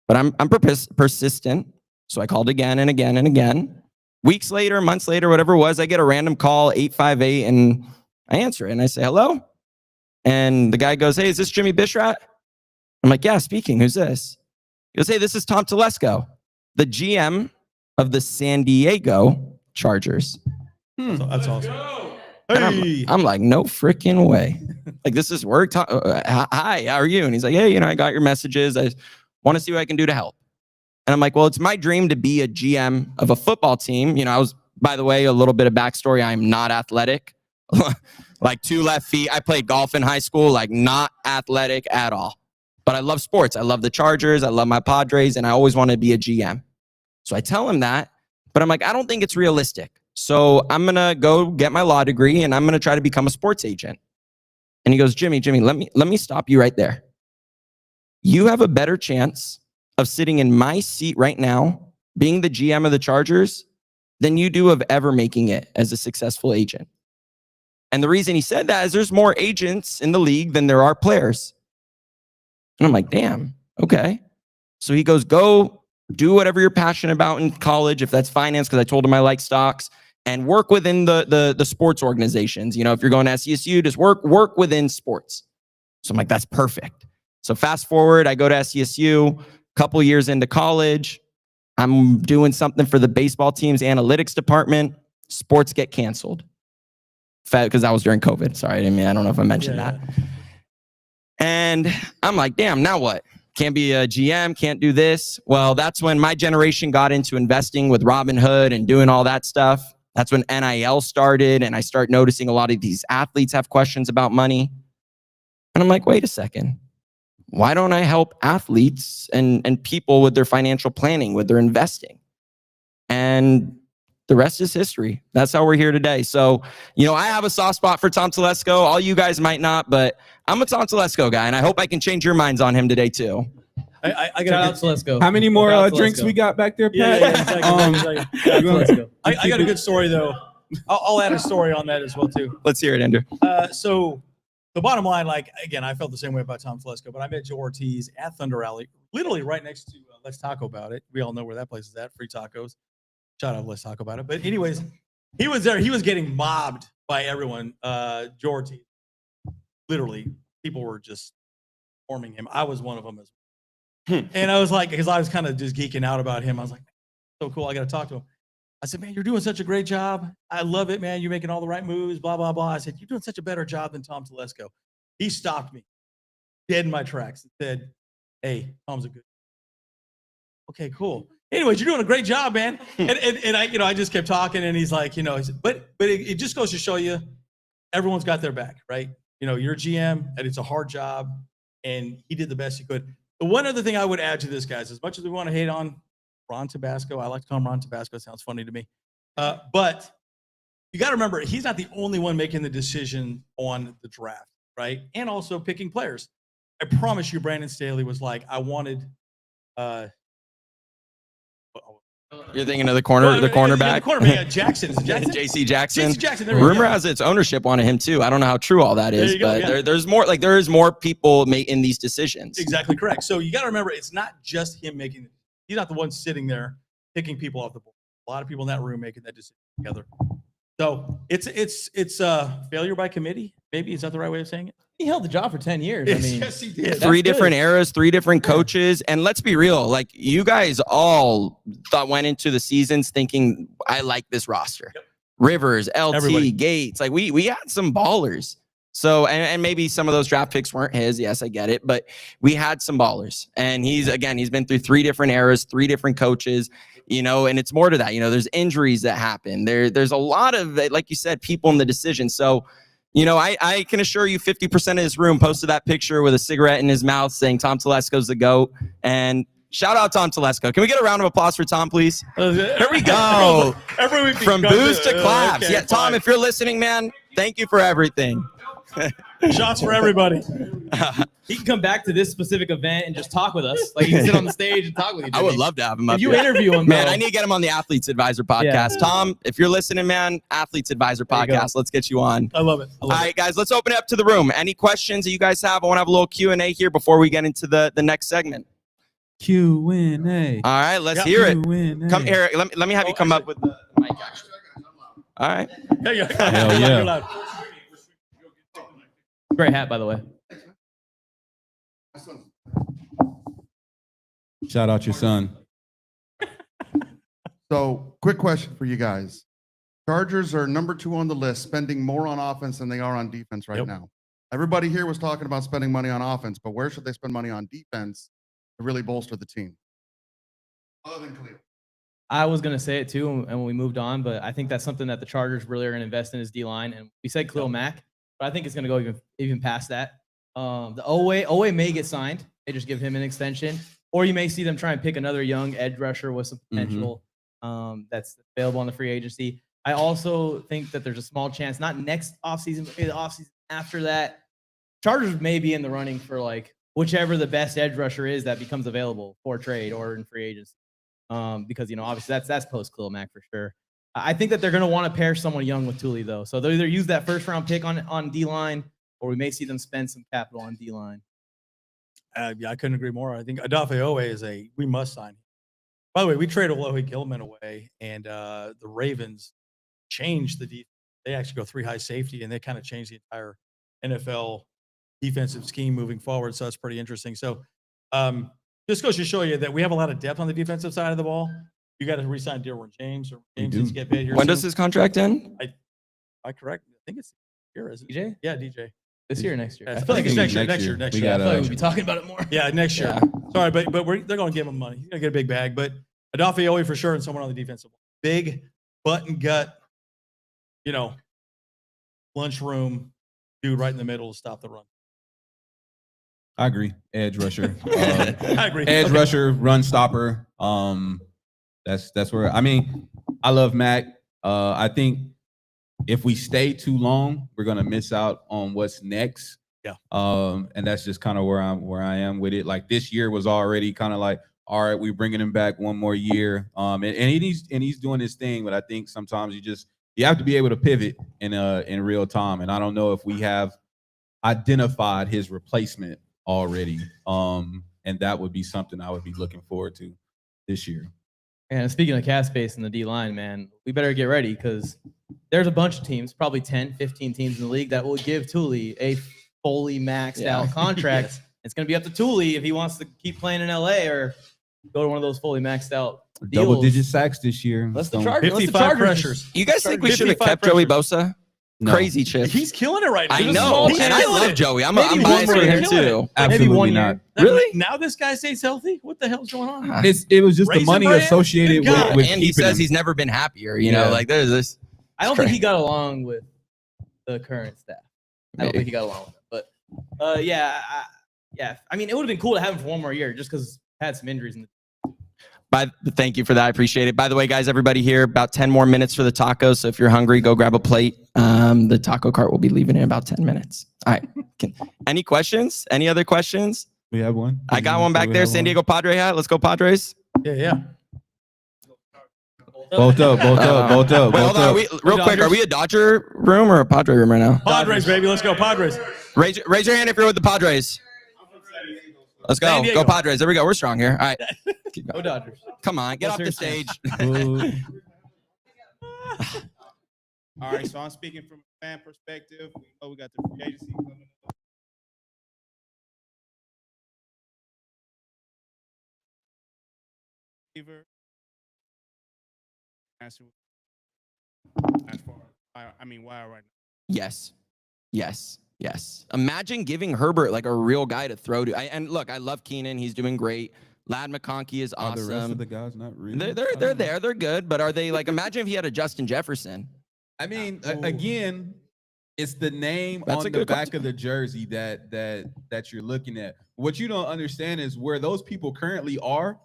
But I'm persistent. So I called again and again and again. Weeks later, months later, whatever it was, I get a random call, 858, and I answer it and I say, hello. And the guy goes, hey, is this Jimmy Bishrat? I'm like, yeah, speaking. Who's this? He goes, hey, this is Tom Telesco, the GM of the San Diego Chargers. That's awesome. And I'm like, no freaking way. Like, this is work. Hi, how are you? And he's like, hey, I got your messages. I want to see what I can do to help. And I'm like, well, it's my dream to be a GM of a football team. I was, by the way, a little bit of backstory. I'm not athletic. Like 2 left feet. I played golf in high school, like not athletic at all. But I love sports. I love the Chargers. I love my Padres. And I always wanted to be a GM. So I tell him that. But I'm like, I don't think it's realistic. So I'm going to go get my law degree and I'm going to try to become a sports agent. And he goes, Jimmy, let me stop you right there. You have a better chance of sitting in my seat right now, being the GM of the Chargers, than you do of ever making it as a successful agent. And the reason he said that is there's more agents in the league than there are players. And I'm like, damn, okay. So he goes, go do whatever you're passionate about in college, if that's finance, because I told him I like stocks, and work within the sports organizations. If you're going to SCSU, just work within sports. So I'm like, that's perfect. So fast forward, I go to SCSU, couple years into college, I'm doing something for the baseball team's analytics department. Sports get canceled. Because that was during COVID. Sorry, I don't know if I mentioned that. And I'm like, damn, now what? Can't be a GM, can't do this. Well, that's when my generation got into investing with Robinhood and doing all that stuff. That's when NIL started, and I start noticing a lot of these athletes have questions about money. And I'm like, wait a second. Why don't I help athletes and people with their financial planning, with their investing? And the rest is history. That's how we're here today. So, I have a soft spot for Tom Telesco. All you guys might not, but I'm a Tom Telesco guy, and I hope I can change your minds on him today too. I Shout got out to Telesco. How many more Shout out to drinks Telesco. we got back there, Yeah, Pat? exactly. I got a good story though. I'll add a story on that as well too. Let's hear it, Andrew. So the bottom line, again, I felt the same way about Tom Telesco, but I met Joe Ortiz at Thunder Alley, literally right next to Let's Taco About It. We all know where that place is at, free tacos. Shout out, Let's Talk About It. But anyways, he was there. He was getting mobbed by everyone. Joe Ortiz, literally, people were just forming him. I was one of them as well. And I was like, because I was kind of just geeking out about him. I was like, so cool. I got to talk to him. I said, man, you're doing such a great job. I love it, man. You're making all the right moves, blah, blah, blah. I said, you're doing such a better job than Tom Telesco. He stopped me dead in my tracks and said, hey, Tom's a good. Okay, cool. Anyways, you're doing a great job, man. And I just kept talking, and he's like, he said, but it just goes to show you, everyone's got their back, right? You're a GM, and it's a hard job, and he did the best he could. The one other thing I would add to this, guys, as much as we want to hate on Ron Tabasco, I like to call him Ron Tabasco. It sounds funny to me. But you got to remember, he's not the only one making the decision on the draft, right? And also picking players. I promise you, Brandon Staley was like, I wanted. You're thinking of the cornerback? The cornerback, Jackson. Is it Jackson? JC Jackson. JC Jackson. There we go. Rumor has its ownership wanted him too. I don't know how true all that is, but there's more. Like there is more people making these decisions. Exactly correct. So you got to remember, it's not just him making. He's not the one sitting there picking people off the board. A lot of people in that room making that decision together. So it's failure by committee. Maybe is that the right way of saying it? He held the job for 10 years. I mean, yes, he did. Three different eras, three different coaches. And let's be real, like you guys all went into the seasons thinking, I like this roster. Yep. Rivers, LT, Everybody. Gates. Like we had some ballers. So, and maybe some of those draft picks weren't his. Yes, I get it. But we had some ballers. And he's been through three different eras, three different coaches, and it's more to that. There's injuries that happen. There's a lot of, like you said, people in the decision. So, I can assure you 50% of this room posted that picture with a cigarette in his mouth saying Tom Telesco's the GOAT. And shout out Tom Telesco. Can we get a round of applause for Tom, please? Here we go. From boos to claps. Okay, Tom, fine. If you're listening, man, thank you for everything. Shots for everybody. He can come back to this specific event and just talk with us. Like he can sit on the stage and talk with you. I would love to have him up if you here. Interview him, man. Bro. I need to get him on the Athletes Advisor podcast. Yeah. Tom, if you're listening, man, Athletes Advisor podcast. Let's get you on. I love it. All right, guys, let's open it up to the room. Any questions that you guys have? I want to have a little Q&A here before we get into the next segment. Q&A. All right, let's hear it. Q&A. Come here. Let me have you come up with the mic. All right. Hell yeah. Great hat, by the way. Shout out your son. So, quick question for you guys. Chargers are number 2 on the list, spending more on offense than they are on defense right now. Everybody here was talking about spending money on offense, but where should they spend money on defense to really bolster the team? Other than Khalil. I was going to say it too, and when we moved on, but I think that's something that the Chargers really are going to invest in is D-line. And we said Khalil Mack, but I think it's going to go even past that. The Owe may get signed. They just give him an extension. Or you may see them try and pick another young edge rusher with some potential that's available on the free agency. I also think that there's a small chance, not next offseason, but maybe the offseason after that, Chargers may be in the running for like whichever the best edge rusher is that becomes available for trade or in free agency. Because, obviously that's post Khalil Mack for sure. I think that they're going to want to pair someone young with Thule, though. So they'll either use that first round pick on D-line, or we may see them spend some capital on D-line. Yeah, I couldn't agree more. I think Odafe Owe is we must sign. By the way, we traded Alohi Gilman away, and the Ravens changed the defense. They actually go 3 high safety, and they kind of changed the entire NFL defensive scheme moving forward. So that's pretty interesting. So this goes to show you that we have a lot of depth on the defensive side of the ball. You got to re-sign Derwin James, or James needs to get paid here. When does his contract end? I correct? I think it's here, is it? DJ? Yeah, DJ. This year or next year? I feel like it's next year. Next year. I feel like we'll be talking about it more. Yeah, next year. Sorry, but they're going to give him money. He's going to get a big bag. But Odafe Owe for sure, and someone on the defensive line. Big butt and gut, lunchroom dude right in the middle to stop the run. I agree. Edge rusher. I agree. Edge rusher, run stopper. That's where I love Mac. I think if we stay too long, we're gonna miss out on what's next. Yeah. And that's just kind of where I am with it. Like this year was already kind of like, all right, we're bringing him back one more year. And he's doing his thing, but I think sometimes you have to be able to pivot in real time. And I don't know if we have identified his replacement already. And that would be something I would be looking forward to this year. And speaking of cap space in the D-line, man, we better get ready because there's a bunch of teams, probably 10, 15 teams in the league that will give Thule a fully maxed out contract. Yes. It's going to be up to Thule if he wants to keep playing in LA or go to one of those fully maxed out Double digit deals. sacks this year. Let's the Don't- Chargers. 55 pressures. You guys think we should have 55 kept Joey pressures. Bosa? No. Crazy chip. He's killing it right now. I He's a know, small and I killing love it. Joey. I'm Maybe biased one for more him year. too. Absolutely Maybe 1 not. year. Really? Now this guy stays healthy? What the hell's going on? It was just the Raisin money brand? associated Good with, God. with And he keeping says him. he's never been happier. You Yeah. know, like there's this. I don't think he got along with the current staff. I don't think he got along with them. But yeah. I mean, it would have been cool to have him for one more year just because had some injuries in the Thank you for that. I appreciate it. By the way, guys, everybody here, about 10 more minutes for the tacos. So if you're hungry, go grab a plate. The taco cart will be leaving in about 10 minutes. All right. Any questions? Any other questions? We have one. I got one back there. San Diego Padre hat. Let's go Padres. Yeah. Both up. Wait, hold on. Real quick, are we a Dodger room or a Padre room right now? Padres, baby. Let's go, Padres. Raise your hand if you're with the Padres. Let's go. San Diego. Go Padres. There we go. We're strong here. All right. Keep Go going. Dodgers. Come on. Get off the What's stage. All right, so I'm speaking from a fan perspective. We know we got the free agency coming up. Answer as far why right now? Yes. Imagine giving Herbert like a real guy to throw to. And look, I love Keenan. He's doing great. Lad McConkey is Are awesome. the rest of the guys not really? They're there. They're good. But are they like? Imagine if he had a Justin Jefferson. I mean, again, it's the name That's a on the good back question. of the jersey that you're looking at. What you don't understand is where those people currently are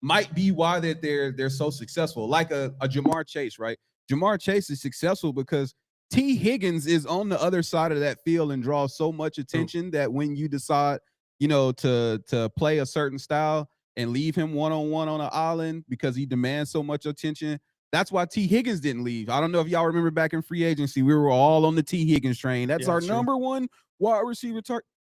might be why that they're so successful. Like a Jamar Chase, right? Jamar Chase is successful because T. Higgins is on the other side of that field and draws so much attention that when you decide, to play a certain style and leave him one-on-one on an island because he demands so much attention, that's why T. Higgins didn't leave. I don't know if y'all remember back in free agency, we were all on the T. Higgins train. That's our number one wide receiver.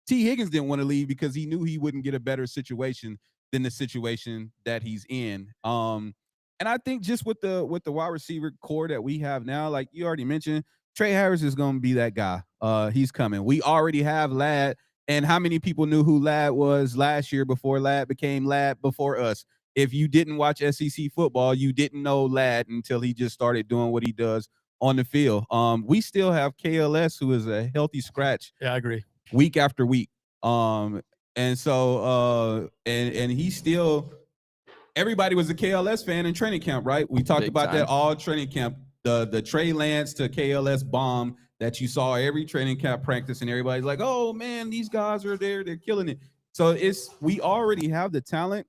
T. Higgins didn't want to leave because he knew he wouldn't get a better situation than the situation that he's in. And I think just with the wide receiver core that we have now, like you already mentioned, Trey Harris is going to be that guy. He's coming. We already have Lad. And how many people knew who Lad was last year before Lad became Lad before us? If you didn't watch SEC football, you didn't know Lad until he just started doing what he does on the field. We still have KLS, who is a healthy scratch. Yeah, I agree. Week after week. And so and he's still, everybody was a KLS fan in training camp, right? We talked Big about time. that all training camp. The Trey Lance to KLS bomb that you saw every training camp practice, and everybody's like, oh man, these guys are there, they're killing it. So we already have the talent.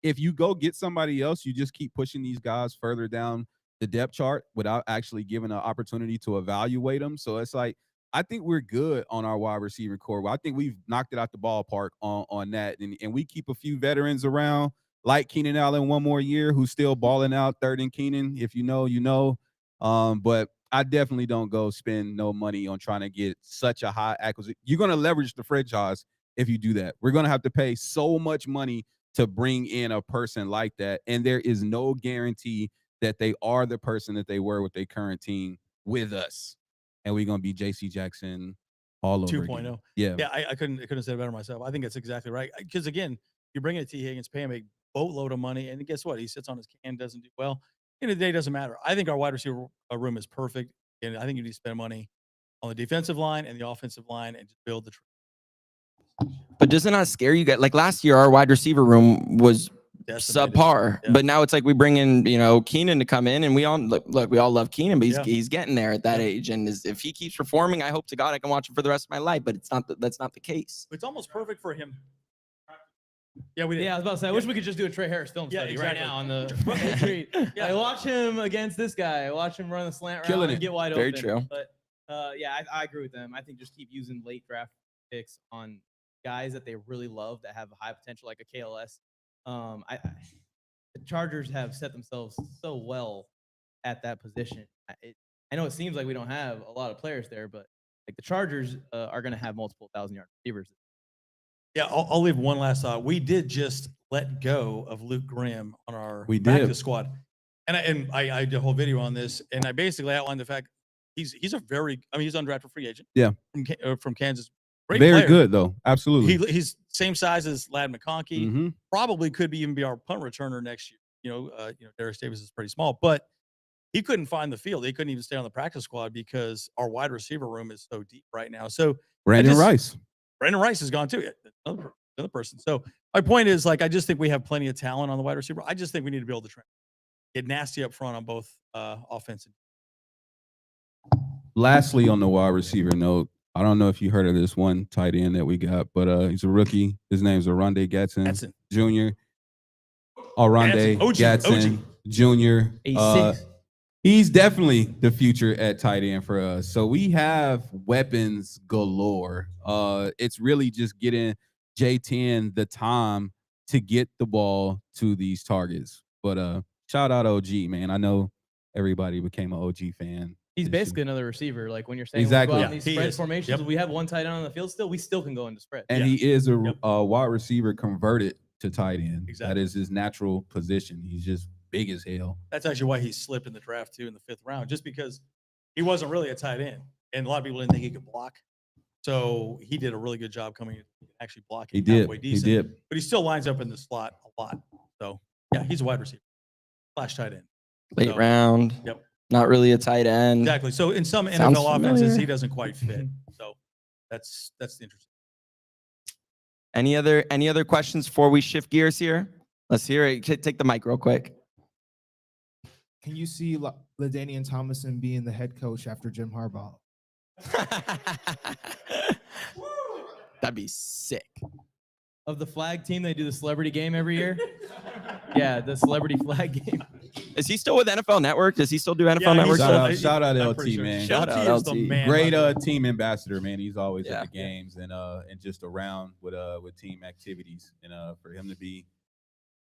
If you go get somebody else, you just keep pushing these guys further down the depth chart without actually giving an opportunity to evaluate them. So it's like, I think we're good on our wide receiver core. I think we've knocked it out the ballpark on that. And we keep a few veterans around, like Keenan Allen one more year, who's still balling out, third in Keenan. If you know, you know. But I definitely don't go spend no money on trying to get such a high acquisition. You're going to leverage the franchise if you do that. We're going to have to pay so much money to bring in a person like that. And there is no guarantee that they are the person that they were with their current team with us. And we're going to be JC Jackson all over 2.0. again. Yeah. Yeah, I couldn't have said it better myself. I think that's exactly right. Because again, you bring in a T. Higgins, pay him a boatload of money, and guess what? He sits on his can, doesn't do well. End of the day, it doesn't matter. I think our wide receiver room is perfect, and I think you need to spend money on the defensive line and the offensive line and just build the. But does it not scare you guys? Like last year, our wide receiver room was Decimated. subpar, Yeah. but now it's like we bring in, Keenan to come in, and we all look. We all love Keenan, but Yeah. he's getting there at that age, and if he keeps performing, I hope to God I can watch him for the rest of my life. But that's not the case. It's almost perfect for him. Yeah, we did. Yeah, I was about to say, I wish we could just do a Trey Harris film Yeah, study exactly. right now on the retreat. I watch him against this guy. Watch him run the slant route Killing and it. get wide Very open. true. But yeah, I agree with them. I think just keep using late draft picks on guys that they really love that have high potential, like a KLS. The Chargers have set themselves so well at that position. I know it seems like we don't have a lot of players there, but like the Chargers are going to have multiple 1,000-yard receivers. Yeah, I'll leave one last thought. We did just let go of Luke Grimm on our We practice did. squad, and I did a whole video on this, and I basically outlined the fact he's a very, he's undrafted free agent. Yeah. From Kansas Great Very player. good though. Absolutely. He's same size as Lad McConkey. Mhm. Probably could even be our punt returner next year. Darius Davis is pretty small, but he couldn't find the field. He couldn't even stay on the practice squad because our wide receiver room is so deep right now. So Brandon Rice. Brandon Rice is gone too. Another person. So my point is, like, I just think we have plenty of talent on the wide receiver. I just think we need to be able to get nasty up front on both offense and. Lastly, on the wide receiver note, I don't know if you heard of this one tight end that we got, but he's a rookie. His name's Oronde Gatson Jr. Oronde Gatson Jr. He's definitely the future at tight end for us. So we have weapons galore. It's really just getting J10 the time to get the ball to these targets. But shout out OG, man. I know everybody became an OG fan. He's basically another receiver. Like when you're saying Exactly. we go out in these He spread is. formations, Yep. we have one tight end on the field still, we still can go into spread. And he is a wide receiver converted to tight end. Exactly. That is his natural position. He's just big as hell. That's actually why he slipped in the draft too in the 5th round, just because he wasn't really a tight end, and a lot of people didn't think he could block. So he did a really good job coming in, actually blocking. He did. Halfway decent, He did. but he still lines up in the slot a lot. So yeah, he's a wide receiver, / tight end. Late So, round. Yep. Not really a tight end. Exactly. So in some Sounds NFL offenses, familiar. he doesn't quite fit. So that's the interesting. Any other questions before we shift gears here? Let's hear it. Take the mic real quick. Can you see LaDainian Tomlinson being the head coach after Jim Harbaugh? That'd be sick. Of the flag team, they do the celebrity game every year. Yeah, the celebrity flag game. Is he still with NFL Network? Does he still do NFL Yeah, Network? he's stuff? Shout out I'm LT, pretty sure. man. Shout out is the LT. man, Great by the way. team ambassador, man. He's always Yeah. at the games and just around with team activities. And for him to be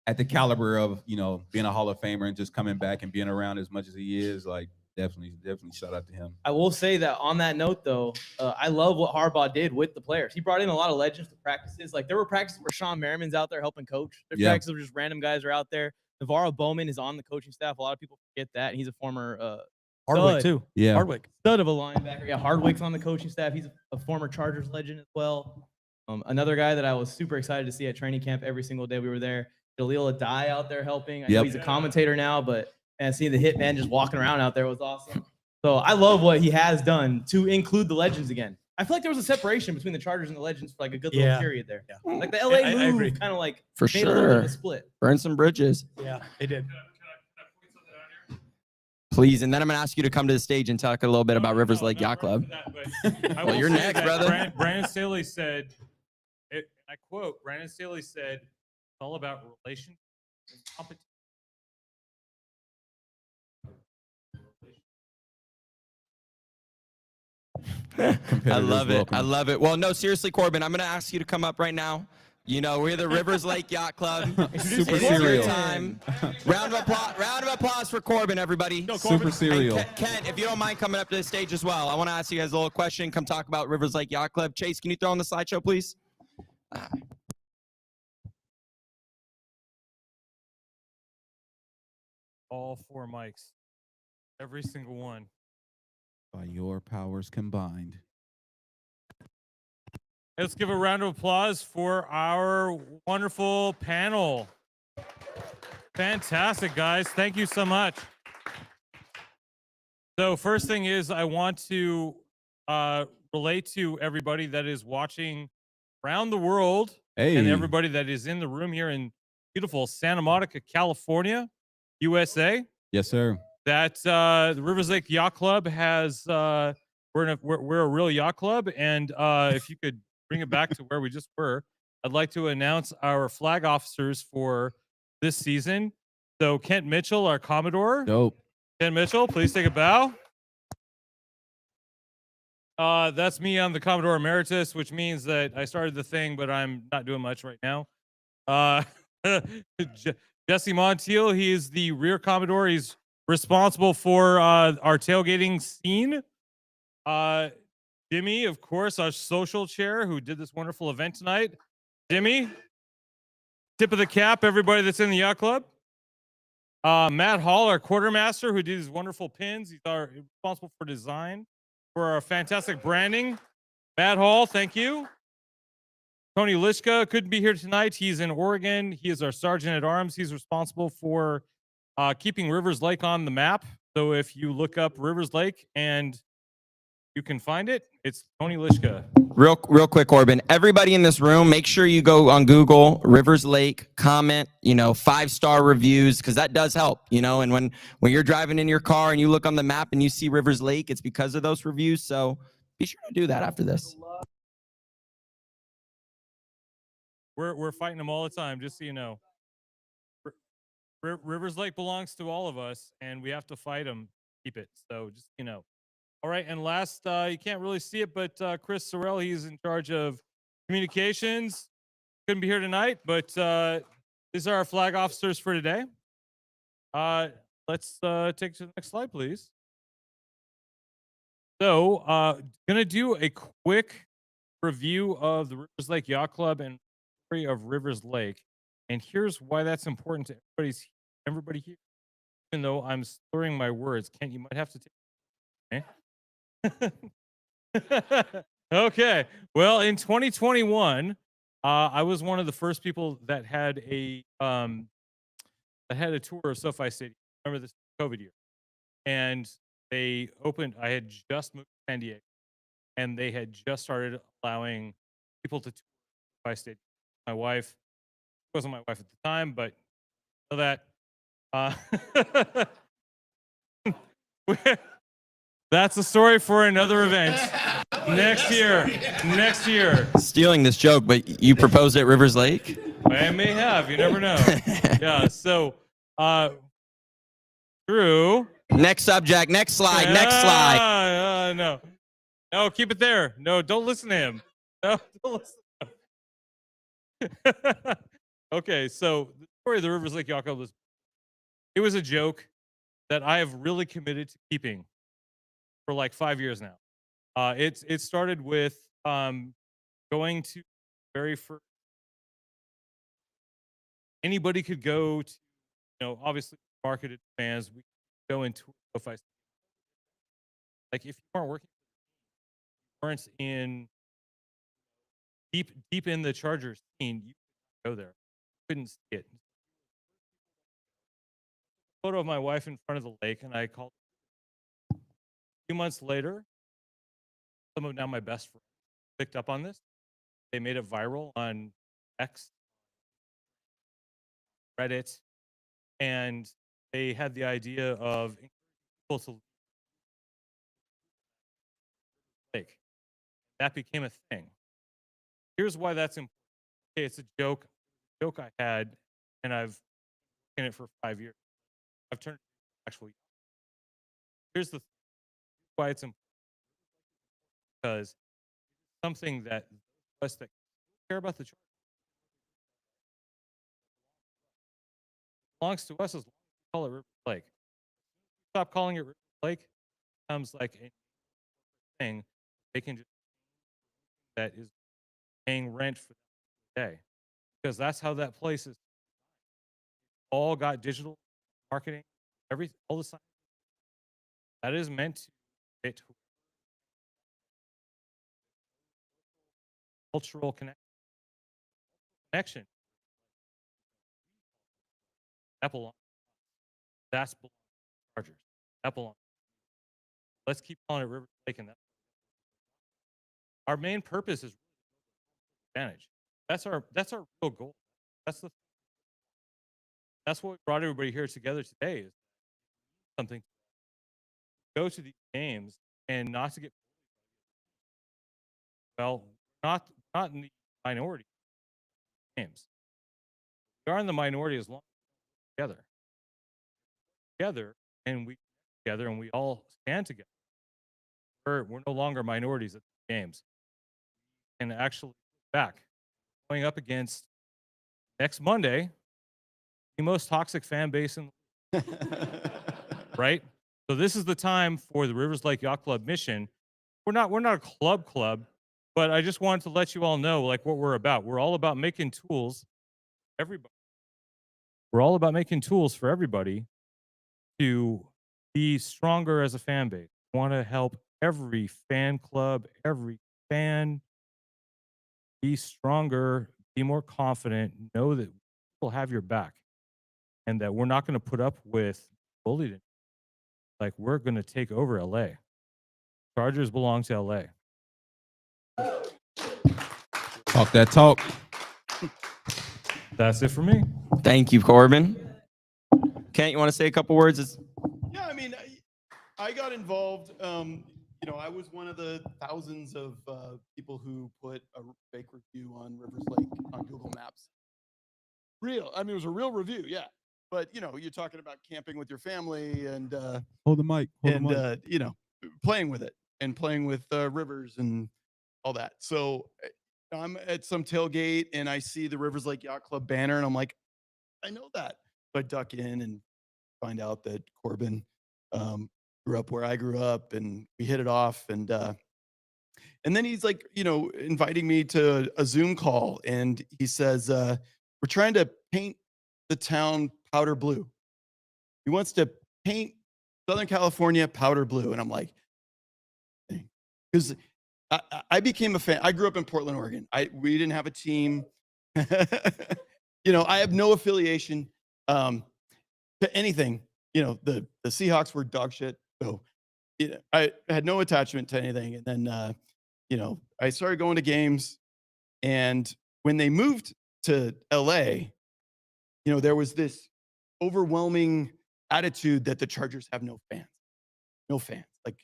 at the caliber of, being a Hall of Famer and just coming back and being around as much as he is, like definitely shout out to him. I will say that on that note, though, I love what Harbaugh did with the players. He brought in a lot of legends to practices. Like there were practices where Sean Merriman's out there helping coach. There's Yeah. practices where just random guys are out there. Navarro Bowman is on the coaching staff. A lot of people forget that. And he's a former Hardwick stud. too. Yeah. Hardwick. Stud of a linebacker. Yeah, Hardwick's on the coaching staff. He's a former Chargers legend as well. Another guy that I was super excited to see at training camp every single day we were there. Jaleel Adai out there helping. I know Yep. he's a commentator now, but seeing the hitman just walking around out there was awesome. So I love what he has done to include the legends again. I feel like there was a separation between the Chargers and the Legends for like a good little Yeah. period there. Yeah. Like the LA I agree. move kind of like For made a little bit of sure. a split. Burn some bridges. Yeah, they did. Please. And then I'm going to ask you to come to the stage and talk a little bit about Rivers Lake Yacht Club. Well, you're next, brother. Brandon Staley said, I quote, Brandon Staley said, it's all about relations and competition. I love it. I love it. Well, no, seriously, Corbin, I'm going to ask you to come up right now. We're the Rivers Lake Yacht Club. Super It's your serial. time. Round of applause for Corbin, everybody. Super serial. And Kent, if you don't mind coming up to the stage as well, I want to ask you guys a little question. Come talk about Rivers Lake Yacht Club. Chase, can you throw on the slideshow, please? All 4 mics. Every single one. By your powers combined. Let's give a round of applause for our wonderful panel. Fantastic, guys. Thank you so much. So first thing is I want to relate to everybody that is watching around the world Hey. and everybody that is in the room here in beautiful Santa Monica, California, USA, Yes, sir. that the Rivers Lake Yacht Club has we're a real yacht club, and if you could bring it back to where we just were, I'd like to announce our flag officers for this season. So Kent Mitchell, our Commodore. Dope. Kent Mitchell, please take a bow. That's me. I'm the Commodore Emeritus, which means that I started the thing, but I'm not doing much right now. Jesse Montiel, he is the Rear Commodore. He's responsible for our tailgating scene. Jimmy, of course, our social chair, who did this wonderful event tonight. Jimmy, tip of the cap, everybody that's in the yacht club. Matt Hall, our quartermaster, who did these wonderful pins. He's responsible for design, for our fantastic branding. Matt Hall, thank you. Tony Lishka couldn't be here tonight. He's in Oregon. He is our sergeant at arms. He's responsible for keeping Rivers Lake on the map. So if you look up Rivers Lake and you can find it, it's Tony Lishka. Real quick, Corbin. Everybody in this room, make sure you go on Google, Rivers Lake, comment, 5-star reviews, because that does help, and when you're driving in your car and you look on the map and you see Rivers Lake, it's because of those reviews. So be sure to do that after this. We're fighting them all the time, just so you know. Rivers Lake belongs to all of us, and we have to fight them, keep it. So just, All right, and last, you can't really see it, but Chris Sorrell, he's in charge of communications. Couldn't be here tonight, but these are our flag officers for today. Let's take to the next slide, please. So, gonna do a quick review of the Rivers Lake Yacht Club and story of Rivers Lake, and here's why that's important to everybody here. Even though I'm slurring my words, Kent, you might have to take. Okay. Well, in 2021, I was one of the first people that had a tour of SoFi Stadium. Remember this COVID year, and they opened. I had just moved to San Diego, and they had just started allowing people to tour SoFi Stadium. My wife wasn't my wife at the time, but you know that. That's a story for another event. Next year. Stealing this joke, but you proposed at Rivers Lake? I may have. You never know. Yeah. So, Drew. Next subject. Next slide. Next slide. No, keep it there. No, don't listen to him. No, don't listen to him. Okay. So the story of the Rivers Lake Yacht Club it was a joke that I have really committed to keeping for like 5 years now. It started with going to very first. Anybody could go to, obviously marketed fans. We go into SoFi. Like if you weren't working, you weren't in deep in the Chargers scene, you couldn't go there. You couldn't see it. Photo of my wife in front of the lake, and I called. A few months later, some of now my best friends picked up on this. They made it viral on X, Reddit, and they had the idea of people to lake. That became a thing. Here's why that's important. Okay, it's a joke I had, and I've been in it for 5 years. I've turned it actually. Here's the why it's important. Because something that us that care about the church belongs to us as long as we call it River Lake. Stop calling it River Lake, it becomes like a thing. They can just that is paying rent for the day. Because that's how that place is. All got digital marketing, everything, all the sign. That is meant to fit cultural connection. That belongs. That's belongs to Chargers. That belongs. Let's keep calling it River Lake, and that. Our main purpose is advantage. That's our real goal. That's what brought everybody here together today is something. Go to these games and not to get. Well, not in the minority games. We are in the minority as long as we're together, and we all stand together. We're no longer minorities at the games. And actually back going up against next Monday, the most toxic fan base in the right? So this is the time for the Rivers Lake Yacht Club mission. We're not a club, but I just wanted to let you all know like what we're about. We're all about making tools for everybody. We're all about making tools for everybody to be stronger as a fan base. We want to help every fan club, every fan be stronger, be more confident, know that we'll have your back and that we're not going to put up with bullying. Like, we're going to take over LA. Chargers belong to LA. Talk that talk. That's it for me. Thank you, Corbin. Kent, you want to say a couple words? Yeah, I mean, I got involved. You know, I was one of the thousands of people who put a fake review on Rivers Lake on Google Maps. Real. I mean, it was a real review, yeah. But you know, you're talking about camping with your family and Hold the mic. you know, playing with it and playing with Rivers and all that. So I'm at some tailgate and I see the Rivers Lake Yacht Club banner and I'm like, I know that. So I duck in and find out that Corbin grew up where I grew up and we hit it off. And then he's like, you know, inviting me to a Zoom call and he says, we're trying to paint the town powder blue. He wants to paint Southern California powder blue. And I'm like, because I became a fan. I grew up in Portland, Oregon. We didn't have a team. You know, I have no affiliation to anything. You know, the Seahawks were dog shit. So you know, I had no attachment to anything. And then, you know, I started going to games. And when they moved to LA, you know, there was this overwhelming attitude that the Chargers have no fans. No fans. Like,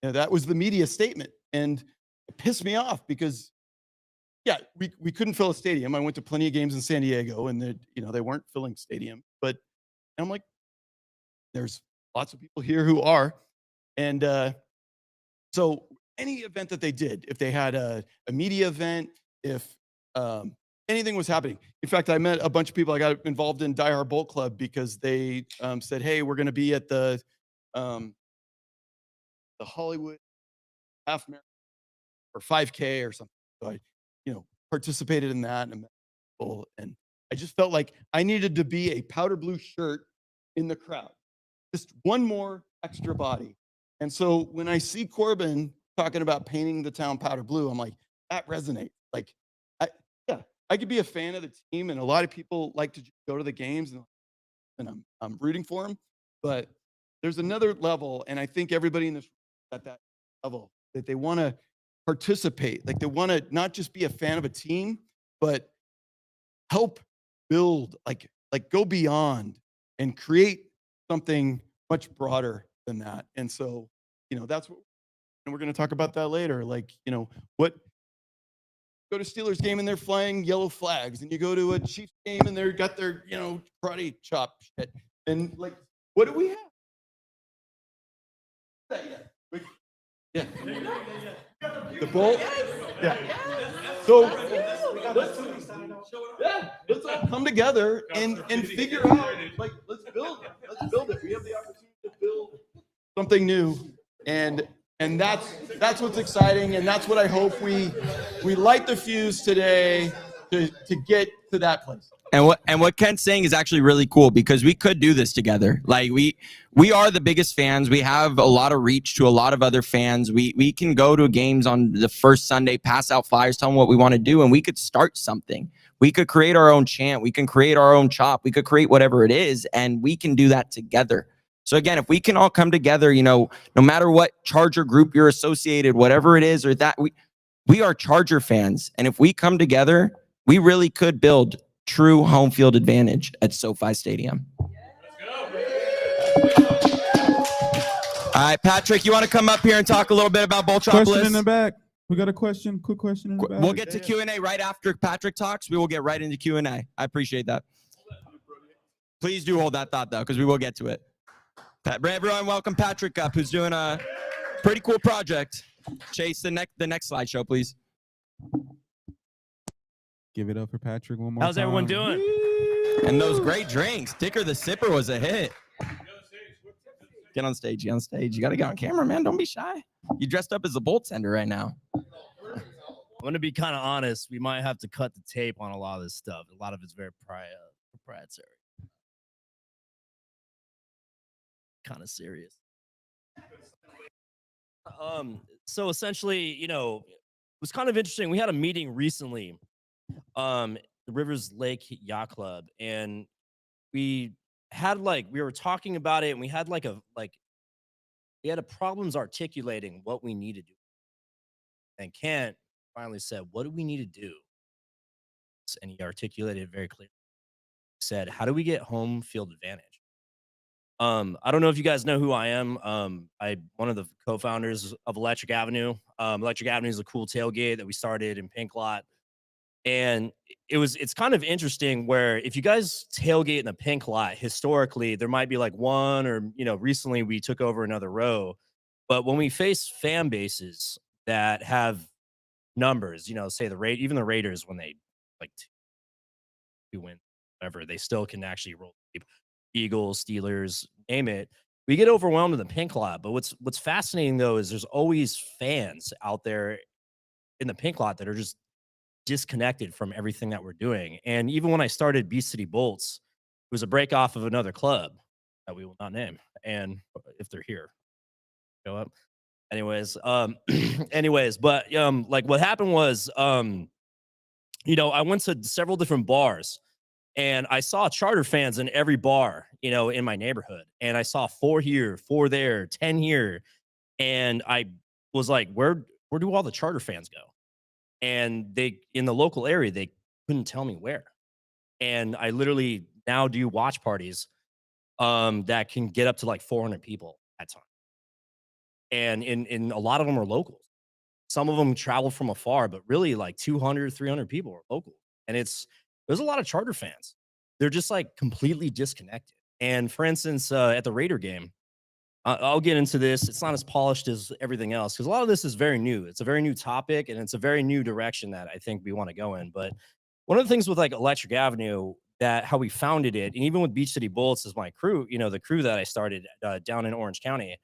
you know, that was the media statement. And it pissed me off because, yeah, we couldn't fill a stadium. I went to plenty of games in San Diego and you know, they weren't filling stadium. But I'm like, there's lots of people here who are. And so any event that they did, if they had a media event, if anything was happening. In fact, I met a bunch of people. I got involved in Die Hard Bolt Club because they said, hey, we're going to be at the Hollywood half marathon or 5K or something. So I, you know, participated in that and met people, and I just felt like I needed to be a powder blue shirt in the crowd. Just one more extra body. And so when I see Corbin talking about painting the town powder blue, I'm like, that resonates. Like, I could be a fan of the team, and a lot of people like to go to the games, and I'm rooting for them. But there's another level, and I think everybody in this room at that level that they want to participate. Like they want to not just be a fan of a team, but help build, like go beyond and create something much broader than that. And so, you know, that's what, and we're going to talk about that later. Like, you know, what, go to Steelers game and they're flying yellow flags, and you go to a Chiefs game and they're got their, you know, karate chop shit. And like, what do we have? Yeah. The bowl? Yeah. So let's all come together and figure out, like, let's build it. Let's build it. We have the opportunity to build something new. And that's what's exciting, and that's what I hope we light the fuse today to get to that place. And what Kent's saying is actually really cool, because we could do this together. Like we are the biggest fans. We have a lot of reach to a lot of other fans. We can go to games on the first Sunday, pass out flyers, tell them what we want to do, and we could start something. We could create our own chant. We can create our own chop. We could create whatever it is, and we can do that together. So again, if we can all come together, you know, no matter what Charger group you're associated, whatever it is, or that we are Charger fans. And if we come together, we really could build true home field advantage at SoFi Stadium. All right, Patrick, you want to come up here and talk a little bit about Boltropolis? Question in the back. We got a question. Quick question in the back. We'll get to Q&A right after Patrick talks. We will get right into Q&A. I appreciate that. Please do hold that thought, though, because we will get to it. Everyone, welcome Patrick up, who's doing a pretty cool project. Chase, the next slideshow, please. Give it up for Patrick one more How's time. everyone doing? And those great drinks. Dicker the Sipper was a hit. Get on stage. Get on stage. You got to get on camera, man. Don't be shy. You dressed up as a bolt sender right now. I'm going to be kind of honest. We might have to cut the tape on a lot of this stuff. A lot of it's very proprietary. Kind of serious. So essentially, you know, was kind of interesting. We had a meeting recently, the Rivers Lake Yacht Club, and we we were talking about it, and we had we had a problems articulating what we need to do. And Kent finally said, "What do we need to do?" And he articulated it very clearly. He said, "How do we get home field advantage?" I don't know if you guys know who I am. I'm one of the co-founders of Electric Avenue. Electric Avenue is a cool tailgate that we started in Pink Lot. And it's kind of interesting where if you guys tailgate in the Pink Lot, historically, there might be like one or, recently we took over another row. But when we face fan bases that have numbers, say even the Raiders, when they like two win, whatever, they still can actually roll deep. Eagles, Steelers, name it. We get overwhelmed in the Pink Lot. But what's fascinating though is there's always fans out there in the Pink Lot that are just disconnected from everything that we're doing. And even when I started Beast City Bolts, it was a break off of another club that we will not name. And if they're here, show up. Anyways, but like what happened was, I went to several different bars and I saw charter fans in every bar, in my neighborhood. And I saw 4 here, 4 there, 10 here. And I was like, where do all the charter fans go? And they, in the local area, they couldn't tell me where. And I literally now do watch parties that can get up to like 400 people at time. And in a lot of them are locals. Some of them travel from afar, but really like 200, 300 people are local. And there's a lot of charter fans. They're just like completely disconnected. And for instance, at the Raider game, I'll get into this. It's not as polished as everything else because a lot of this is very new. It's a very new topic and it's a very new direction that I think we want to go in. But one of the things with like Electric Avenue, that how we founded it, and even with Beach City Bullets as my crew, the crew that I started down in Orange County,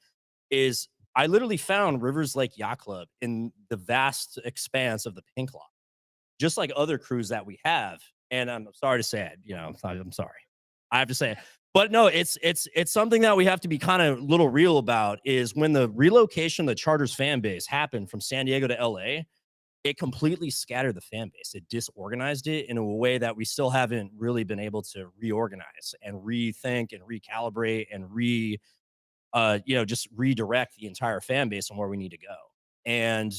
is I literally found Rivers Lake Yacht Club in the vast expanse of the Pink Lot, just like other crews that we have. And I'm sorry to say it, I'm sorry. I have to say it. But no, it's something that we have to be kind of little real about is when the relocation of the Chargers fan base happened from San Diego to LA, it completely scattered the fan base. It disorganized it in a way that we still haven't really been able to reorganize and rethink and recalibrate and just redirect the entire fan base on where we need to go. And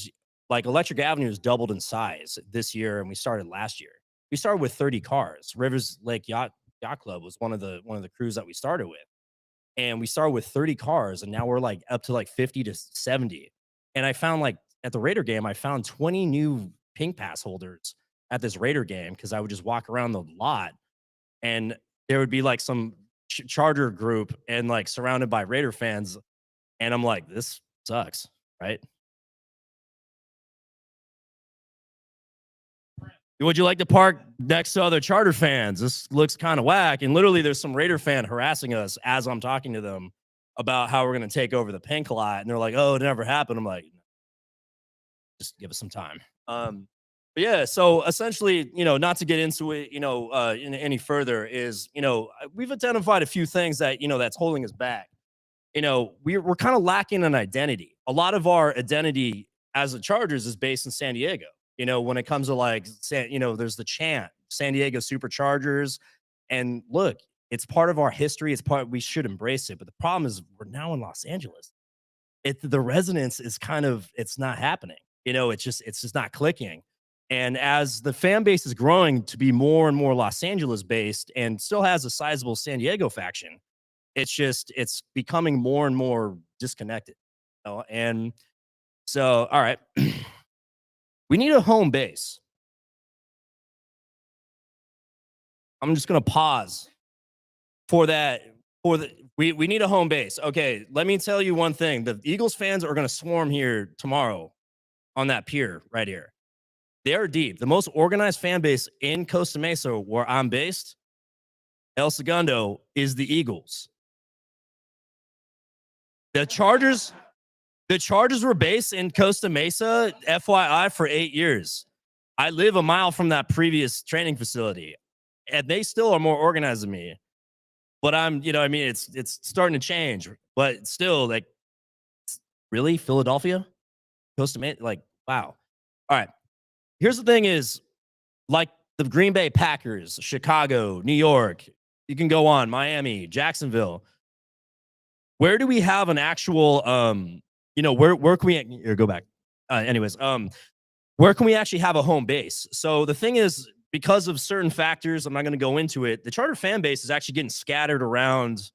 like Electric Avenue has doubled in size this year, and we started last year. We started with 30 cars. Rivers Lake Yacht Club was one of the crews that we started with, and we started with 30 cars, and now we're like up to like 50 to 70. And I found like at the Raider game, I found 20 new Pink Pass holders at this Raider game because I would just walk around the lot, and there would be like some Charger group and like surrounded by Raider fans, and I'm like, this sucks, right? Would you like to park next to other Charter fans? This looks kind of whack. And literally, there's some Raider fan harassing us as I'm talking to them about how we're going to take over the Pink Lot. And they're like, oh, it never happened. I'm like, just give us some time. But yeah, so essentially, not to get into it, any further is, we've identified a few things that, that's holding us back. We're kind of lacking an identity. A lot of our identity as the Chargers is based in San Diego. When it comes to like, there's the chant, San Diego Superchargers. And look, it's part of our history. We should embrace it. But the problem is we're now in Los Angeles. The resonance is it's not happening. It's just not clicking. And as the fan base is growing to be more and more Los Angeles based and still has a sizable San Diego faction, it's becoming more and more disconnected. And so, all right. We need a home base. I'm just going to pause for that. We need a home base. Okay, let me tell you one thing. The Eagles fans are going to swarm here tomorrow on that pier right here. They are deep. The most organized fan base in Costa Mesa, where I'm based, El Segundo, is the Eagles. The Chargers were based in Costa Mesa, FYI, for 8 years. I live a mile from that previous training facility, and they still are more organized than me. But it's starting to change. But still, like, really, Philadelphia, Costa Mesa, like, wow. All right. Here's the thing is, like the Green Bay Packers, Chicago, New York, you can go on, Miami, Jacksonville. Where do we have an actual, where can we, or go back? Where can we actually have a home base? So the thing is, because of certain factors, I'm not going to go into it, the charter fan base is actually getting scattered around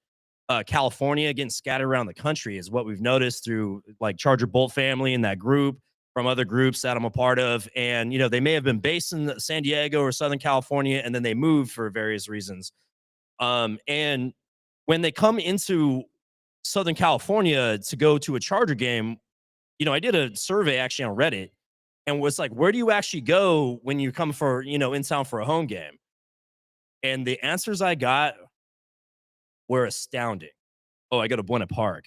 California, getting scattered around the country is what we've noticed through like Charger Bolt family and that group from other groups that I'm a part of. And, they may have been based in San Diego or Southern California, and then they moved for various reasons. And when they come into Southern California to go to a Charger game, I did a survey actually on Reddit and was like, where do you actually go when you come for, in town for a home game? And the answers I got were astounding. Oh, I go to Buena Park.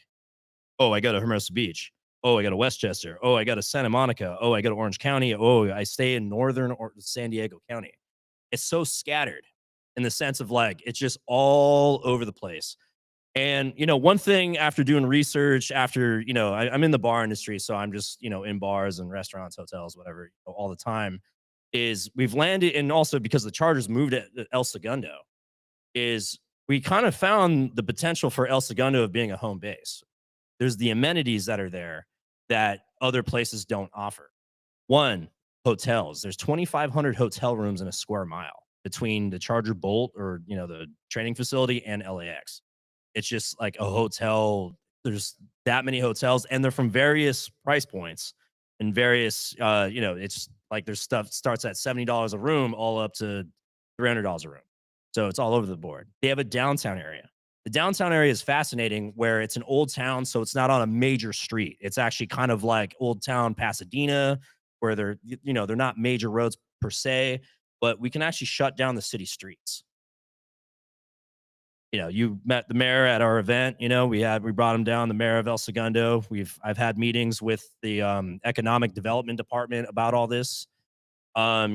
Oh, I go to Hermosa Beach. Oh, I go to Westchester. Oh, I go to Santa Monica. Oh, I go to Orange County. Oh, I stay in northern or San Diego County. It's so scattered in the sense of like, it's just all over the place. And, one thing after doing research, after, I'm in the bar industry, so I'm just, in bars and restaurants, hotels, whatever, all the time, is we've landed, and also because the Chargers moved at El Segundo, is we kind of found the potential for El Segundo of being a home base. There's the amenities that are there that other places don't offer. One, hotels. There's 2,500 hotel rooms in a square mile between the Charger Bolt or, the training facility and LAX. It's just like a hotel. There's that many hotels, and they're from various price points and various, it's like there's stuff starts at $70 a room all up to $300 a room. So it's all over the board. They have a downtown area. The downtown area is fascinating where it's an old town, so it's not on a major street. It's actually kind of like old town Pasadena, where they're not major roads per se, but we can actually shut down the city streets. You met the mayor at our event. We brought him down, the mayor of El Segundo. I've had meetings with the economic development department about all this. And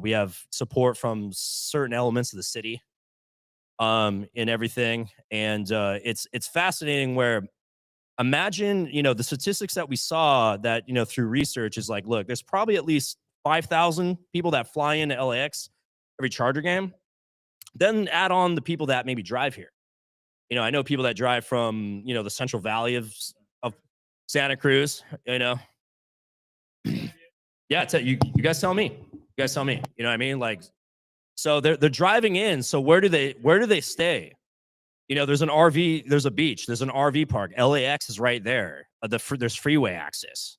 we have support from certain elements of the city, in everything. And it's fascinating where imagine, the statistics that we saw that, through research is like, look, there's probably at least 5,000 people that fly into LAX every Charger game. Then add on the people that maybe drive here. I know people that drive from, the Central Valley of Santa Cruz, Yeah, you guys tell me. You guys tell me. You know what I mean? Like, so they're driving in. So where do they stay? There's an RV, there's a beach, there's an RV park. LAX is right there. There's freeway access.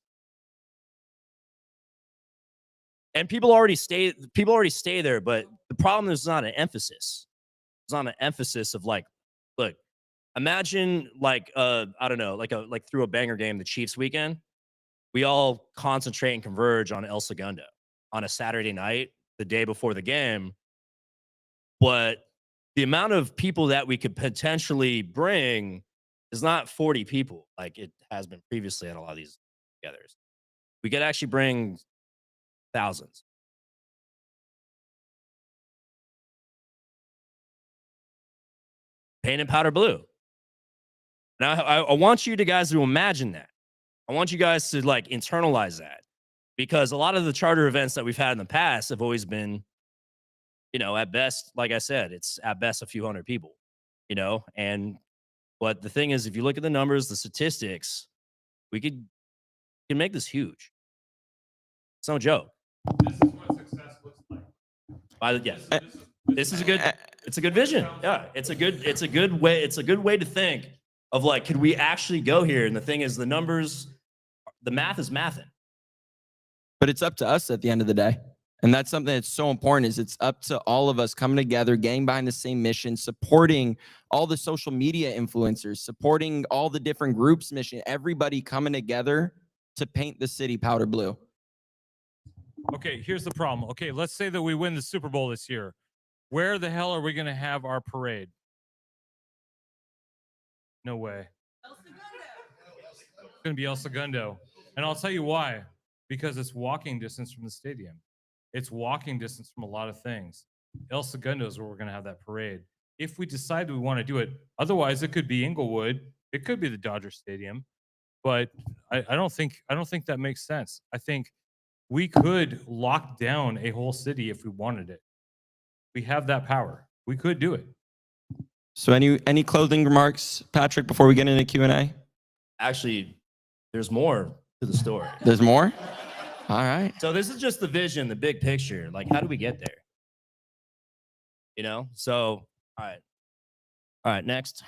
And people already stay there, but the problem is not an emphasis. It's not an emphasis of like, look, imagine like I don't know, like through a banger game, the Chiefs weekend, we all concentrate and converge on El Segundo on a Saturday night, the day before the game. But the amount of people that we could potentially bring is not 40 people like it has been previously at a lot of these togethers. We could actually bring thousands. Painted powder blue. Now, I want you guys to imagine that. I want you guys to like internalize that, because a lot of the charter events that we've had in the past have always been, at best, like I said, it's at best a few hundred people, but the thing is, if you look at the numbers, the statistics, we can make this huge. It's no joke. This is what success looks like. Yes. It's a good vision. Yeah. It's a good way to think of like, could we actually go here? And the thing is, the numbers, the math is mathing. But it's up to us at the end of the day. And that's something that's so important, is it's up to all of us coming together, getting behind the same mission, supporting all the social media influencers, supporting all the different groups' mission, everybody coming together to paint the city powder blue. Okay, here's the problem. Okay, let's say that we win the Super Bowl this year. Where the hell are we going to have our parade? No way. It's going to be El Segundo. And I'll tell you why. Because it's walking distance from the stadium. It's walking distance from a lot of things. El Segundo is where we're going to have that parade. If we decide we want to do it, otherwise it could be Inglewood. It could be the Dodger Stadium. But I don't think that makes sense. I think We could lock down a whole city if we wanted it. We have that power. We could do it. So any closing remarks, Patrick, before we get into Q&A? Actually, there's more to the story. There's more? All right. So this is just the vision, the big picture. Like, how do we get there? You know? So, all right, next.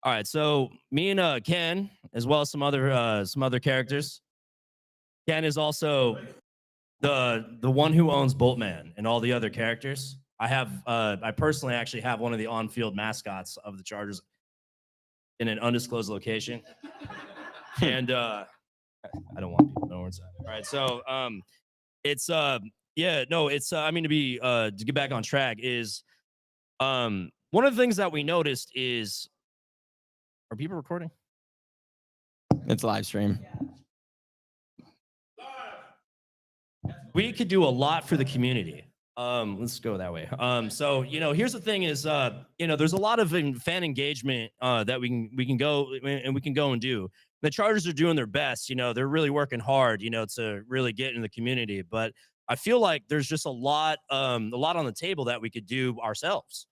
All right, so me and Ken, as well as some other characters. Ken is also the one who owns Boltman and all the other characters. I personally actually have one of the on-field mascots of the Chargers in an undisclosed location. And I don't want people to know where it's at. All right, so it's I mean, to get back on track is one of the things that we noticed is, are people recording? It's live stream. We could do a lot for the community. Let's go that way. So, here's the thing is, there's a lot of fan engagement that we can go and do. The Chargers are doing their best. They're really working hard, to really get in the community. But I feel like there's just a lot on the table that we could do ourselves.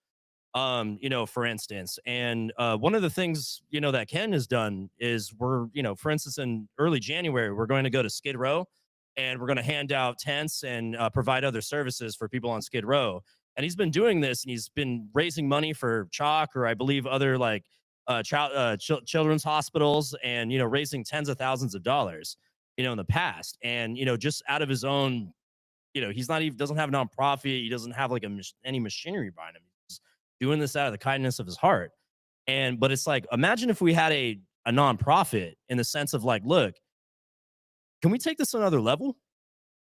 For instance, and one of the things that Ken has done is we're, for instance, in early January, we're going to go to Skid Row. And we're going to hand out tents and provide other services for people on Skid Row. And he's been doing this, and he's been raising money for Chalk, or I believe other children's hospitals, and raising tens of thousands of dollars, in the past. And just out of his own, he's not even doesn't have a nonprofit. He doesn't have like any machinery behind him. He's doing this out of the kindness of his heart. But it's like, imagine if we had a nonprofit in the sense of like, look, can we take this to another level?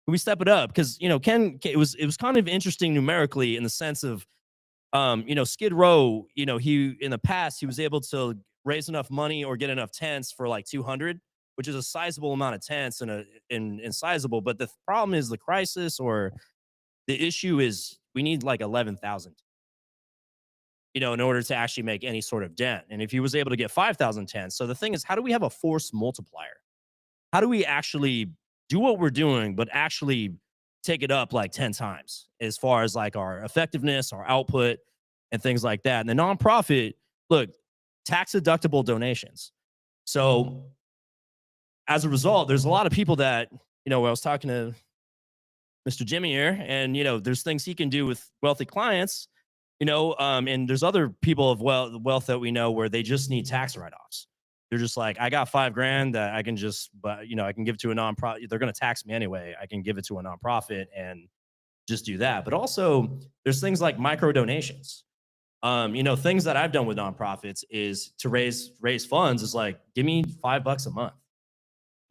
Can we step it up? Because Ken, it was kind of interesting numerically in the sense of, Skid Row. He in the past he was able to raise enough money or get enough tents for like 200, which is a sizable amount of tents and sizable. But the problem is the crisis, or the issue is we need like 11,000. In order to actually make any sort of dent. And if he was able to get 5,000 tents, so the thing is, how do we have a force multiplier? How do we actually do what we're doing, but actually take it up like 10 times as far as like our effectiveness, our output, and things like that? And the nonprofit, look, tax deductible donations. So as a result, there's a lot of people that, I was talking to Mr. Jimmy here, and, there's things he can do with wealthy clients, and there's other people of wealth that we know where they just need tax write-offs. They're just like, I got $5,000 that I can just, I can give to a nonprofit. They're going to tax me anyway. I can give it to a nonprofit and just do that. But also there's things like micro donations. Things that I've done with nonprofits is to raise funds is like, give me $5 a month.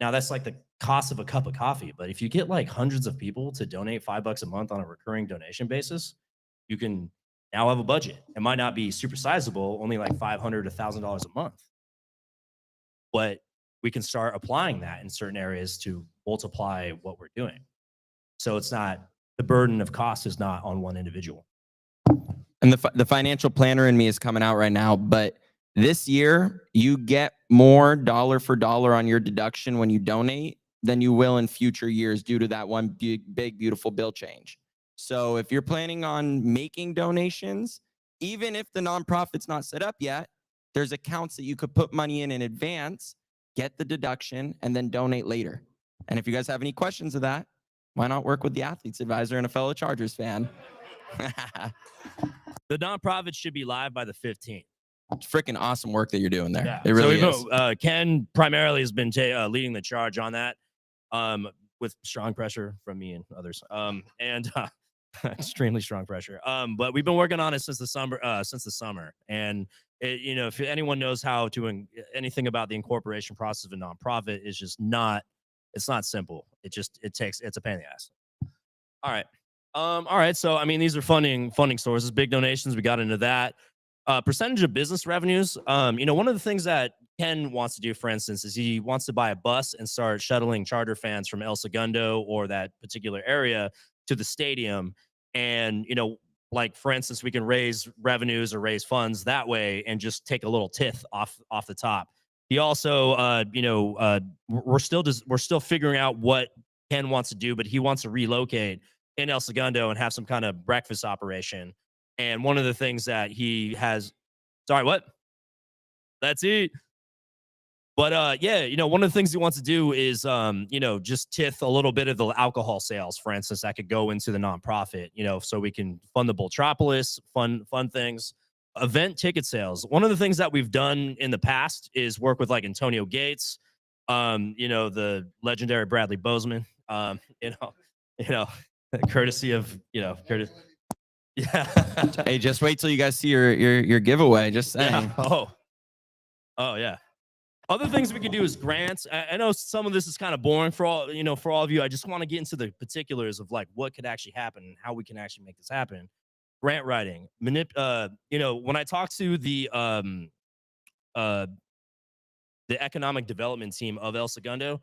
Now that's like the cost of a cup of coffee. But if you get like hundreds of people to donate $5 a month on a recurring donation basis, you can now have a budget. It might not be super sizable, only like $500 to $1,000 a month. But we can start applying that in certain areas to multiply what we're doing. So it's not, the burden of cost is not on one individual. And the financial planner in me is coming out right now, but this year you get more dollar for dollar on your deduction when you donate than you will in future years due to that one big, beautiful bill change. So if you're planning on making donations, even if the nonprofit's not set up yet, there's accounts that you could put money in advance, get the deduction, and then donate later. And if you guys have any questions of that, why not work with the Athletes Advisor and a fellow Chargers fan? The nonprofit should be live by the 15th. It's freaking awesome work that you're doing there. Yeah. It really is. Ken primarily has been leading the charge on that, with strong pressure from me and others, and extremely strong pressure. But we've been working on it since the summer, and if anyone knows how to anything about the incorporation process of a nonprofit, it's just not. It's not simple. It's a pain in the ass. All right. So I mean, these are funding sources, big donations. We got into that. Percentage of business revenues. One of the things that Ken wants to do, for instance, is he wants to buy a bus and start shuttling Charger fans from El Segundo or that particular area to the stadium. And, like, for instance, we can raise revenues or raise funds that way and just take a little tithe off the top. He also, we're still figuring out what Ken wants to do, but he wants to relocate in El Segundo and have some kind of breakfast operation. And one of the things that he has, sorry, what? Let's eat. But yeah, one of the things he wants to do is, just tith a little bit of the alcohol sales, for instance, that could go into the nonprofit, so we can fund the Boltropolis, fun things, event ticket sales. One of the things that we've done in the past is work with like Antonio Gates, the legendary Bradley Bozeman, courtesy of, Curtis. Yeah. Hey, just wait till you guys see your giveaway. Just saying. Yeah. Oh yeah. Other things we can do is grants. I know some of this is kind of boring for all of you. I just want to get into the particulars of like what could actually happen and how we can actually make this happen. Grant writing, when I talk to the economic development team of El Segundo,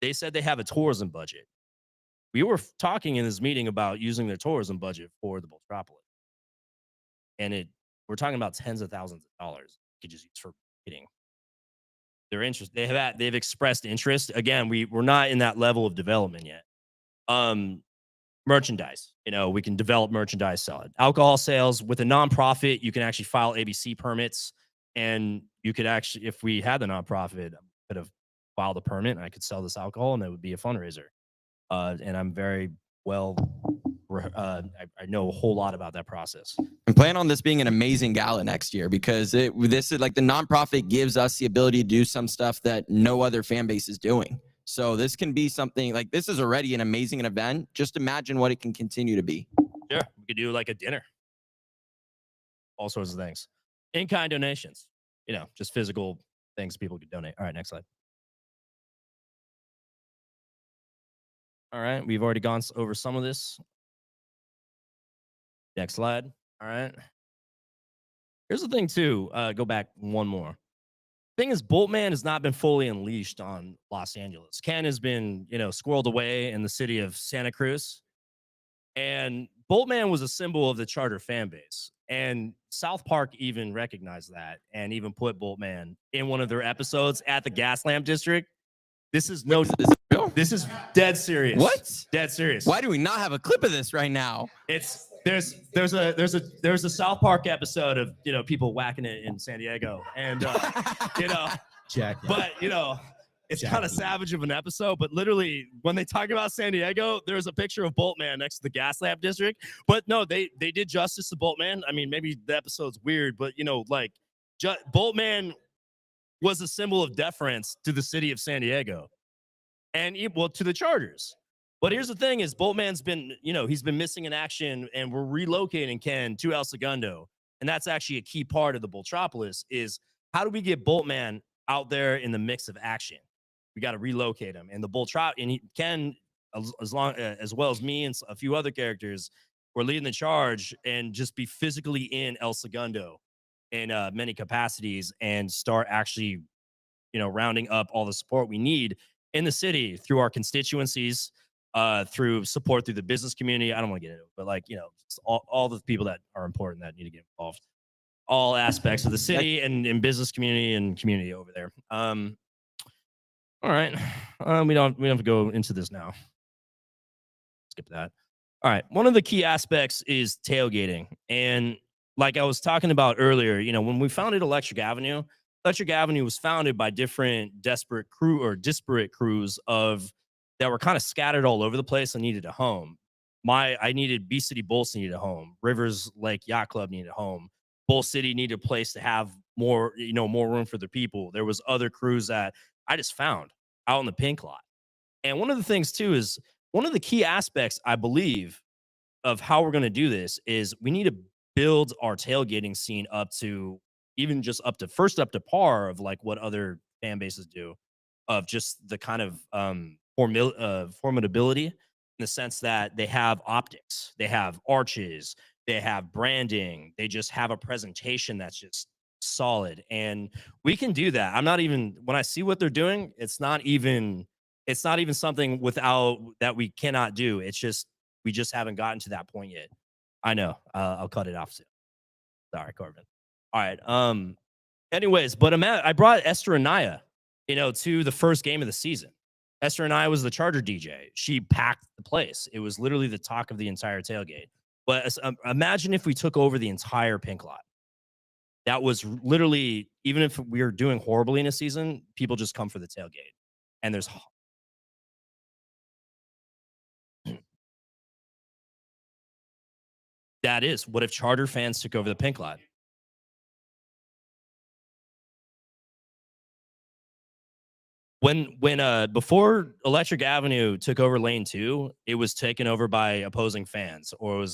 they said they have a tourism budget. We were talking in this meeting about using their tourism budget for the Boltropolis, and we're talking about tens of thousands of dollars you could just use for marketing. Their interest, they've expressed interest. Again, we're not in that level of development yet. Merchandise, we can develop merchandise, sell it. Alcohol sales with a nonprofit, you can actually file ABC permits, and you could actually, if we had the nonprofit, I could have filed a permit and I could sell this alcohol, and it would be a fundraiser. And I'm very well, I know a whole lot about that process. And plan on this being an amazing gala next year, because this is like the nonprofit gives us the ability to do some stuff that no other fan base is doing. So this can be something like, this is already an amazing event. Just imagine what it can continue to be. Yeah, we could do like a dinner, all sorts of things, in-kind donations, just physical things people could donate. All right, next slide. All right, we've already gone over some of this. Next slide. All right. Here's the thing too. Go back one more. Thing is, Boltman has not been fully unleashed on Los Angeles. Ken has been, squirreled away in the city of Santa Cruz. And Boltman was a symbol of the Charter fan base. And South Park even recognized that and even put Boltman in one of their episodes at the Gaslamp District. This is this is dead serious. What? Dead serious. Why do we not have a clip of this right now? There's a South Park episode of people whacking it in San Diego, and Jackie. but it's kind of savage of an episode. But literally, when they talk about San Diego, there's a picture of Boltman next to the Gaslamp District. But no, they did justice to Boltman. I mean, maybe the episode's weird, but Boltman was a symbol of deference to the city of San Diego, and to the Chargers. But here's the thing: is Boltman's been, he's been missing in action, and we're relocating Ken to El Segundo, and that's actually a key part of the Boltropolis. Is how do we get Boltman out there in the mix of action? We got to relocate him, and the Ken, as well as me and a few other characters, we're leading the charge and just be physically in El Segundo in many capacities and start actually, rounding up all the support we need in the city through our constituencies, through support through the business community. I don't want to get into it, but just all the people that are important that need to get involved, all aspects of the city and business community and community over there. All right. We don't have to go into this now. Skip that. All right. One of the key aspects is tailgating. And like I was talking about earlier, when we founded Electric Avenue was founded by different disparate crews that were kind of scattered all over the place and needed a home. I needed B City Bolts needed a home. Rivers Lake Yacht Club needed a home. Bull City needed a place to have more room for their people. There was other crews that I just found out in the pink lot. And one of the things too is one of the key aspects, I believe, of how we're going to do this is we need to build our tailgating scene up to even just up to par of like what other fan bases do, of just the kind of formidability in the sense that they have optics, they have arches, they have branding, they just have a presentation that's just solid. And we can do that. When I see what they're doing, it's not even something without that we cannot do. It's just we just haven't gotten to that point yet. I know. I'll cut it off soon. Sorry, Corbin. All right. Anyways, but I brought Esther and Naya to the first game of the season. Esther and I was the Charger DJ. She packed the place. It was literally the talk of the entire tailgate. But imagine if we took over the entire pink lot. That was literally, even if we were doing horribly in a season, people just come for the tailgate. And there's that is, what if Charger fans took over the pink lot? When before Electric Avenue took over lane 2, it was taken over by opposing fans, or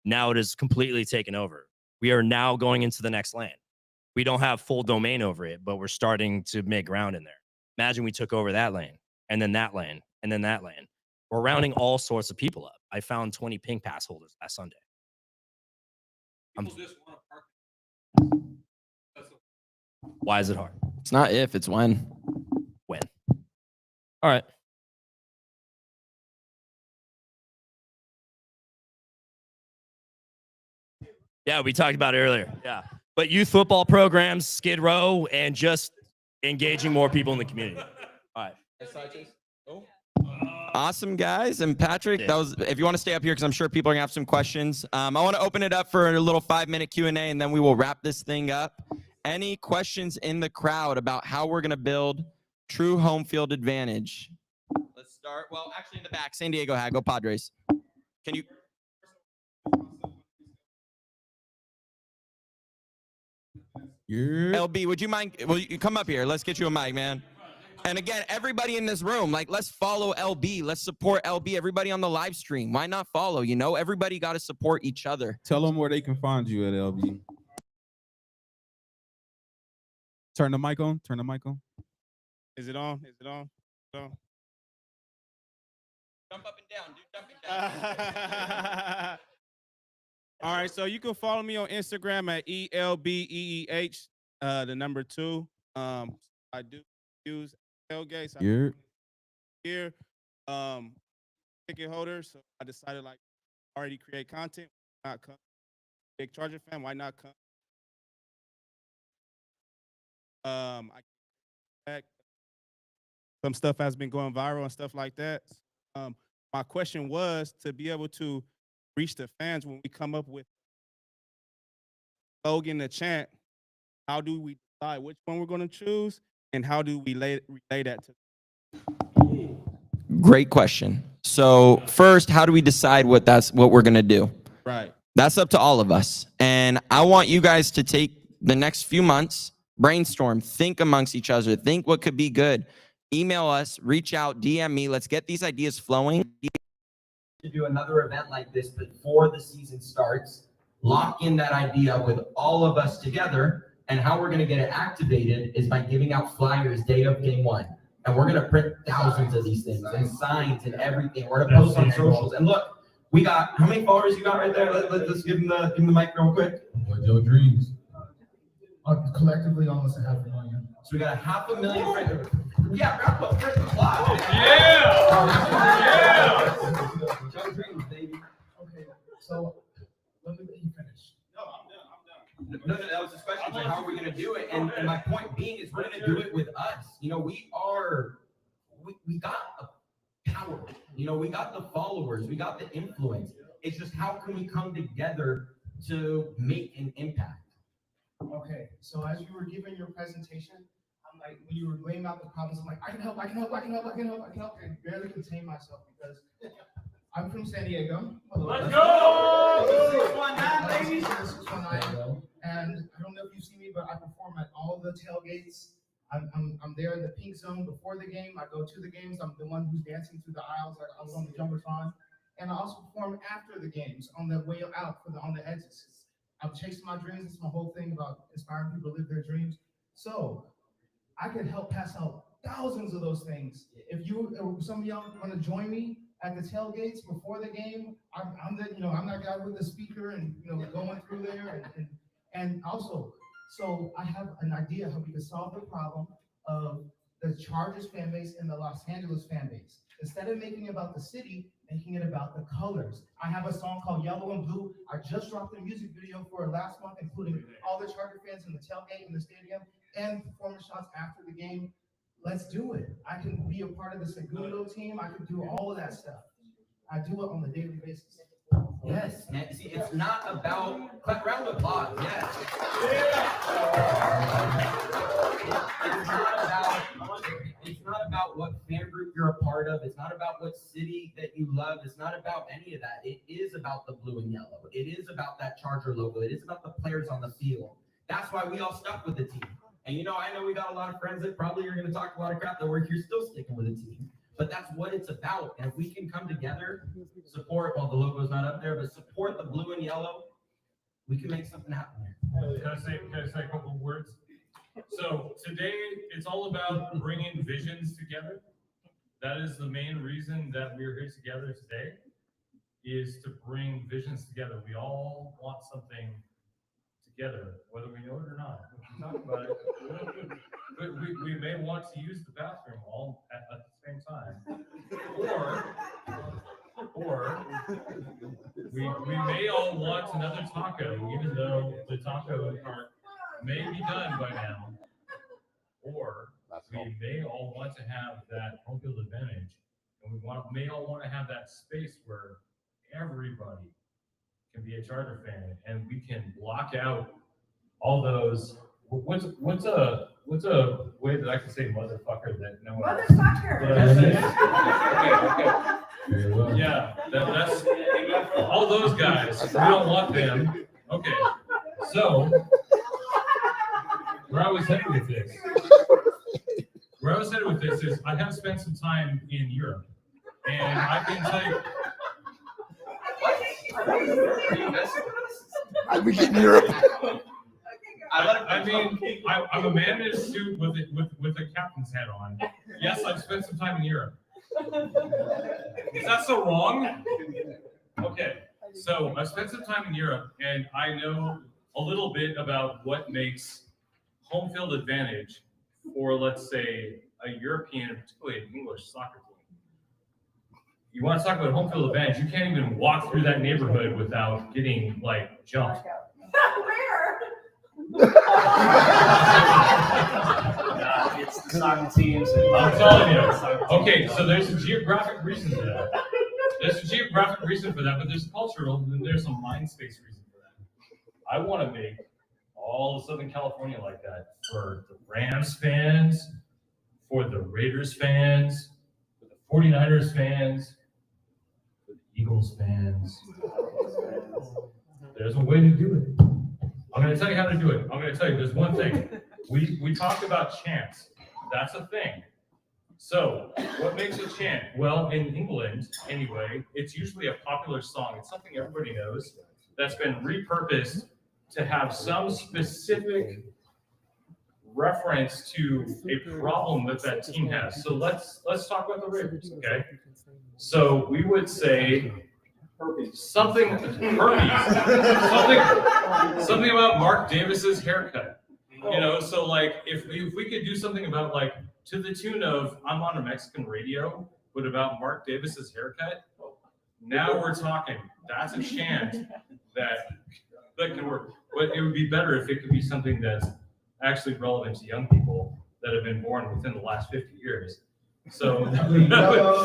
now it is completely taken over. We are now going into the next lane. We don't have full domain over it, but we're starting to make ground in there. Imagine we took over that lane, and then that lane, and then that lane. We're rounding all sorts of people up. I found 20 pink pass holders last Sunday. Why is it hard? It's not if, it's when. When? All right. Yeah, we talked about it earlier. Yeah. But youth football programs, Skid Row, and just engaging more people in the community. All right. Awesome, guys. And Patrick, that was, if you want to stay up here, because I'm sure people are going to have some questions. I want to open it up for a little 5-minute Q&A, and then we will wrap this thing up. Any questions in the crowd about how we're going to build true home field advantage? Let's start. Well, actually in the back, San Diego had. Go Padres. Can you? LB, would you mind? Will you come up here? Let's get you a mic, man. And again, everybody in this room, like, let's follow LB. Let's support LB. Everybody on the live stream. Why not follow? Everybody got to support each other. Tell them where they can find you at LB. Turn the mic on. Turn the mic on. Is it on? Is it on? Is it on? Jump up and down, dude. Jump and down. All right, so you can follow me on Instagram at ELBEEH, the number 2. I do use tailgates here. Ticket holders. So I decided, like, already create content. Not come. Big Charger fan. Why not come? Some stuff has been going viral and stuff like that. My question was to be able to reach the fans when we come up with slogan, the chant. How do we decide which one we're going to choose, and how do we relay that to? Great question. So first, how do we decide what we're going to do? Right. That's up to all of us. And I want you guys to take the next few months, brainstorm, think amongst each other, think what could be good. Email us, reach out, DM me. Let's get these ideas flowing. To do another event like this before the season starts, lock in that idea with all of us together, and how we're going to get it activated is by giving out flyers day of game 1. And we're going to print thousands of these things and signs and everything. We're going to post on socials. And look, we got, how many followers you got right there? Let's give them the mic real quick. What your dreams? Collectively, almost 500,000. So we got 500,000 friends. Yeah, wrap up, print the flag. Your dreams, baby. Okay, so let me let you finish. No, that was the question. Like, how are we going to do it? And my point being is we're going to do it with us. We got a power. We got the followers. We got the influence. It's just how can we come together to make an impact? Okay, so as you were giving your presentation, I'm like, when you were laying out the problems, I'm like, I can help, and barely contain myself because I'm from San Diego. Let's go! 619, and I don't know if you see me, but I perform at all the tailgates. I'm there in the pink zone before the game. I go to the games. I'm the one who's dancing through the aisles. I was on the jumbotron, and I also perform after the games on the way out on the exits. I'm chasing my dreams. It's my whole thing about inspiring people to live their dreams. So I could help pass out thousands of those things. If some of y'all want to join me at the tailgates before the game, I'm that guy with the speaker and going through there and also, so I have an idea how we can solve the problem of the Chargers fan base and the Los Angeles fan base. Instead of making it about the city, making it about the colors. I have a song called Yellow and Blue. I just dropped a music video for it last month, including all the Charger fans in the tailgate in the stadium. and performance shots after the game. Let's do it. I can be a part of the Segundo team. I can do all of that stuff. I do it on a daily basis. Yes, and see, it's not about clap round of applause. Yes. It's not about what fan group you're a part of. It's not about what city that you love. It's not about any of that. It is about the blue and yellow. It is about that Charger logo. It is about the players on the field. That's why we all stuck with the team. And I know we got a lot of friends that probably are going to talk a lot of crap that we're here still sticking with the team. But that's what it's about. And if we can come together, support, well, the logo's not up there, but support the blue and yellow, we can make something happen here. Can I say a couple of words? So today, it's all about bringing visions together. That is the main reason that we're here together today, is to bring visions together. We all want something together, whether we know it or not. We can talk about it. We may want to use the bathroom all at the same time, or we may all want another taco, even though the taco part may be done by now, or we may all want to have that home field advantage, and we may all want to have that space where everybody can be a Charger fan, and we can block out all those. What's a way that I can say motherfucker that no one? Motherfucker. Okay. Very well. Yeah, that's all those guys. We don't want them. Okay, so where I was headed with this is I have spent some time in Europe, and I can tell you. I was in Europe. I'm a man in a suit with a captain's hat on. Yes, I've spent some time in Europe. Is that so wrong? Okay, so I've spent some time in Europe, and I know a little bit about what makes home field advantage for, let's say, a European, particularly an English soccer team. You want to talk about home field advantage, you can't even walk through that neighborhood without getting, like, jumped. It's the soccer teams. I'm telling you. Okay, so there's a geographic reason for that. There's a geographic reason for that, but there's cultural, and there's a mind space reason for that. I want to make all of Southern California like that for the Rams fans, for the Raiders fans, for the 49ers fans, for the Eagles fans. There's a way to do it. I'm going to tell you how to do it. I'm going to tell you, there's one thing. We talked about chants. That's a thing. So what makes a chant? Well, in England, anyway, it's usually a popular song. It's something everybody knows that's been repurposed to have some specific reference to a problem that team has. So let's talk about the Raiders, okay? So we would say something about Mark Davis's haircut. So like if we could do something about, like, to the tune of I'm on a Mexican radio, but about Mark Davis's haircut, now we're talking. That's a chant that can work. But it would be better if it could be something that's actually relevant to young people that have been born within the last 50 years. So Yellow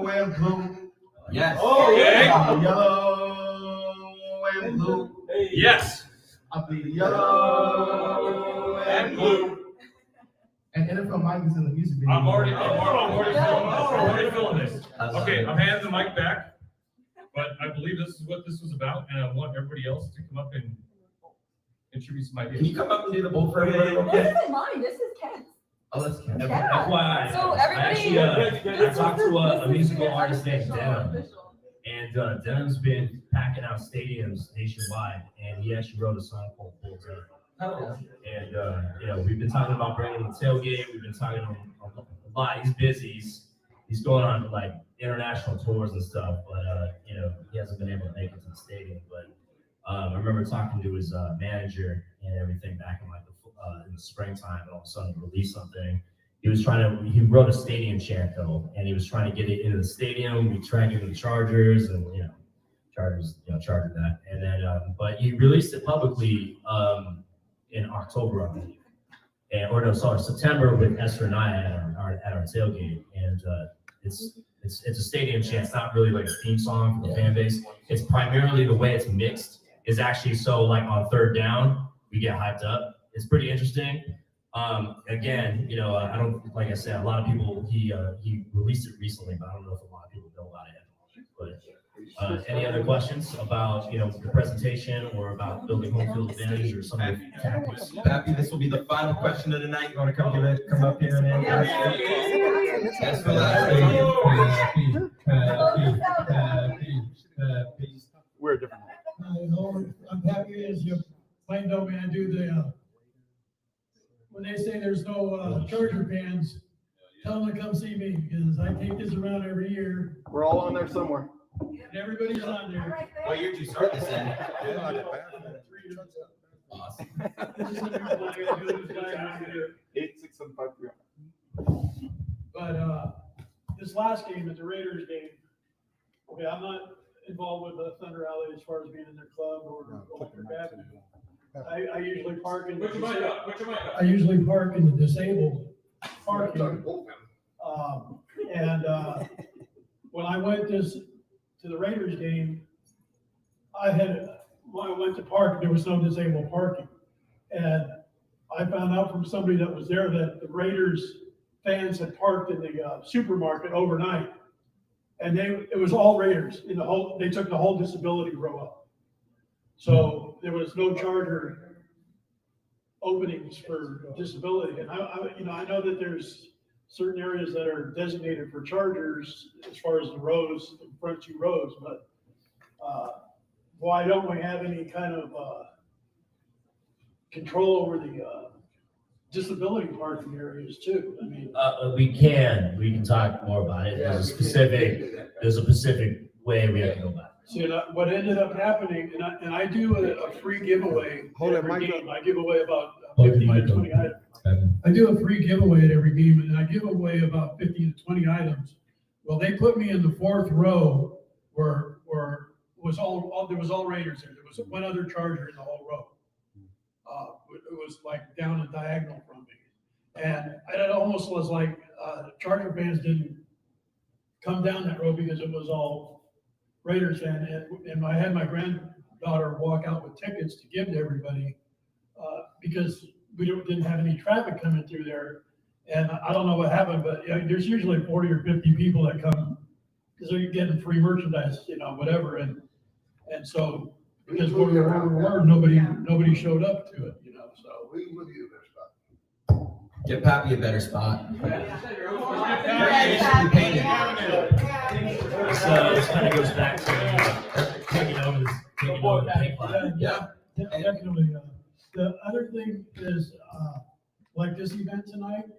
and blue. Yes. Okay. Yellow and blue. Yes. I'll be yellow and blue. And NFLMike is in the music video. I'm already feeling this. Okay, I'm handing the mic back, but I believe this is what this was about, and I want everybody else to come up and contribute some ideas. Can you come up and do the bull for everybody? This isn't mine. This is Ken's. Oh, that's Ken. Yeah. FYI, So everybody. I talked to a musical artist named Denim, and Denim's been packing out stadiums nationwide, and he actually wrote a song called Bull Denim. And we've been talking about bringing the tailgate. We've been talking a lot. He's busy. He's going on like international tours and stuff, but he hasn't been able to make it to the stadium. But I remember talking to his manager and everything back in in the springtime, and all of a sudden he released something. He wrote a stadium chant though, and he was trying to get it into the stadium. We tried getting the Chargers, and Chargers chartered that, and then but he released it publicly in October, I believe. September with Esther and I at our tailgate, and it's a stadium chant. It's not really like a theme song for the fan base. It's primarily the way it's mixed is actually so like on third down we get hyped up. It's pretty interesting. Again, you know, I don't, like I said, a lot of people, he released it recently, but I don't know if a lot of people know about it. But any other questions about, you know, the presentation or about building home field advantage or some of the tactics? Pappy, this will be the final question of the night. You want to come up here and answer? Yes, for that. We're different. I'm happy as you find out, man. I do the when they say there's no Charger fans, tell them to come see me because I take this around every year. We're all on there somewhere. And everybody's on there. What year did you start this in? Awesome. 86753. But this last game is the Raiders game. Okay, I'm not involved with the Thunder Alley as far as being in their club or their back. I usually park in. I usually park in the disabled parking. When I went to the Raiders game, when I went to park, there was no disabled parking, and I found out from somebody that was there that the Raiders fans had parked in the supermarket overnight, and it was all Raiders in the whole. They took the whole disability row up, so there was no Charger openings for disability. And I know that there's certain areas that are designated for Chargers as far as the rows, the front two rows, but why don't we have any kind of control over the disability parking areas too? I mean, we can talk more about it. There's a specific way we have to go about it. See, what ended up happening, and I do a free giveaway every game. I give away about 15 to 20 items. I do a free giveaway at every game, and I give away about 15 to 20 items. Well, they put me in the fourth row where there was all Raiders there. There was one other Charger in the whole row. It was like down a diagonal from me, and it almost was like Charger fans didn't come down that row because it was all Raiders fans. And I had my granddaughter walk out with tickets to give to everybody because we didn't have any traffic coming through there. And I don't know what happened, but there's usually 40 or 50 people that come because they're getting free merchandise, whatever. And so because where we were, nobody showed up to it, so. We will give you a better spot. Get Pappy a better spot. This kind of goes back to taking over the pipeline. Yeah, definitely. The other thing is, like this event tonight,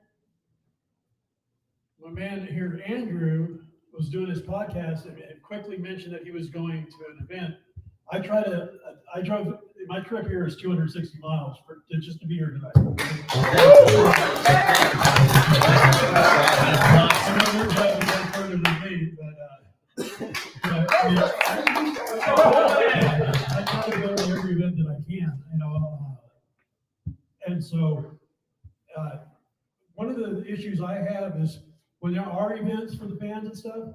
my man here, Andrew, was doing his podcast and quickly mentioned that he was going to an event. I drove, my trip here is 260 miles just to be here tonight. I know you're driving way further than me, but I try to go to every event that I can, and so one of the issues I have is when there are events for the fans and stuff,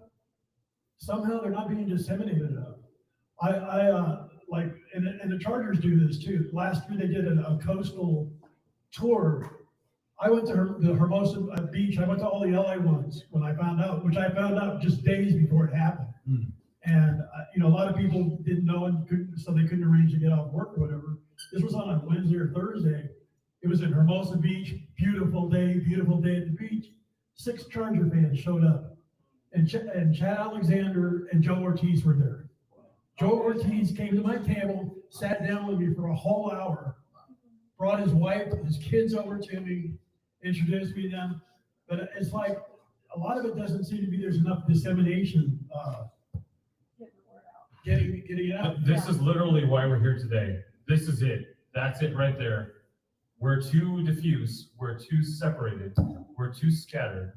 somehow they're not being disseminated enough. And the Chargers do this too. Last year they did a coastal tour. I went to the Hermosa Beach. I went to all the LA ones which I found out just days before it happened. And a lot of people didn't know and so they couldn't arrange to get off work or whatever. This was on a Wednesday or Thursday. It was in Hermosa Beach. Beautiful day at the beach. 6 Charger fans showed up, and Chad Alexander and Joe Ortiz were there. Joe Ortiz came to my table, sat down with me for a whole hour, brought his wife, his kids over to me, introduced me to them. But it's like a lot of it doesn't seem to be there's enough dissemination, getting it out. This is literally why we're here today. This is it. That's it right there. We're too diffuse. We're too separated. We're too scattered.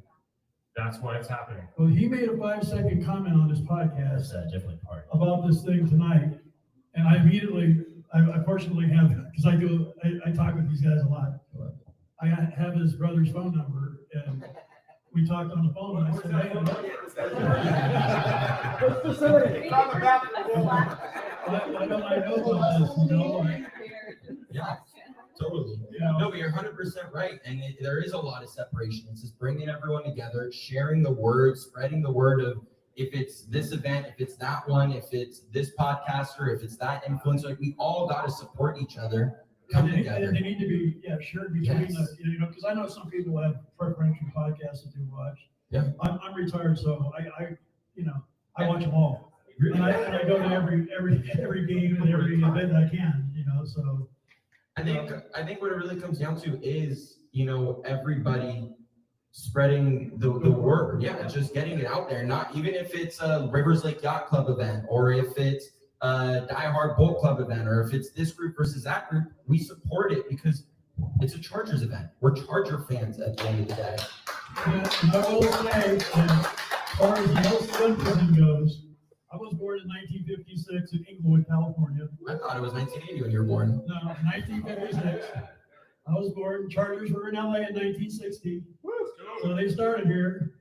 That's why it's happening. Well, he made a 5-second comment on his podcast about this thing tonight, and I fortunately have, because I talk with these guys a lot. I have his brother's phone number, and we talked on the phone, and I said, hey, Which facility? I know about this, you know? Yeah, totally. Yeah. No, but you're 100% right. And there is a lot of separation. It's just bringing everyone together, sharing the word, spreading the word of if it's this event, if it's that one, if it's this podcaster, if it's that influencer, like we all got to support each other, come together. And they need to be shared between the, you know, because I know some people have preferential podcasts that they watch. Yeah. I'm retired, so I watch them all. And I go to every game and every event I can, you know, so. I think what it really comes down to is, you know, everybody spreading the word. Yeah, just getting it out there. Not even if it's a Rivers Lake Yacht Club event, or if it's a Die Hard Boat Club event, or if it's this group versus that group, we support it because it's a Chargers event. We're Charger fans at the end of the day. And I will say, as far as most fun goes, I was born in 1956 in Inglewood, California. I thought it was 1980 when you were born. No, 1956. I was born, Chargers were in LA in 1960. So they started here.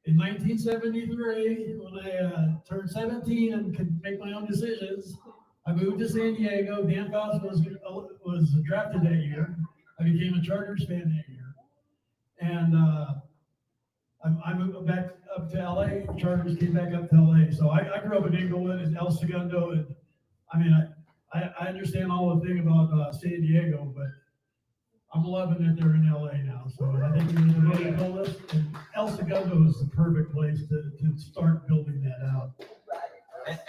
In 1973, when I turned 17 and could make my own decisions, I moved to San Diego. Dan Fouts was drafted that year. I became a Chargers fan that year. And I moved back up to LA. Chargers came back up to LA. So I grew up in Inglewood and El Segundo. And I mean, I understand all the thing about San Diego, but I'm loving that they're in LA now. So I think we're going to build this. And El Segundo is the perfect place to start building that out.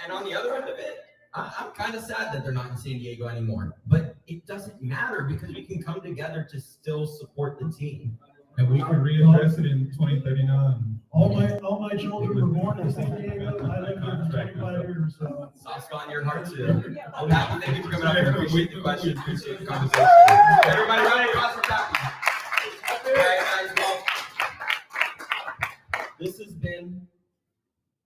And on the other end of it, I'm kind of sad that they're not in San Diego anymore. But it doesn't matter because we can come together to still support the team. And we can readdress it in 2039. All my children were born in San Diego. I lived here for 25 years. So. Soft spot in your heart too. Well, Pappy, thank you for coming up here. Appreciate the question. Appreciate the conversation. Everybody, round of applause for Pappy. All right, guys. Well, this has been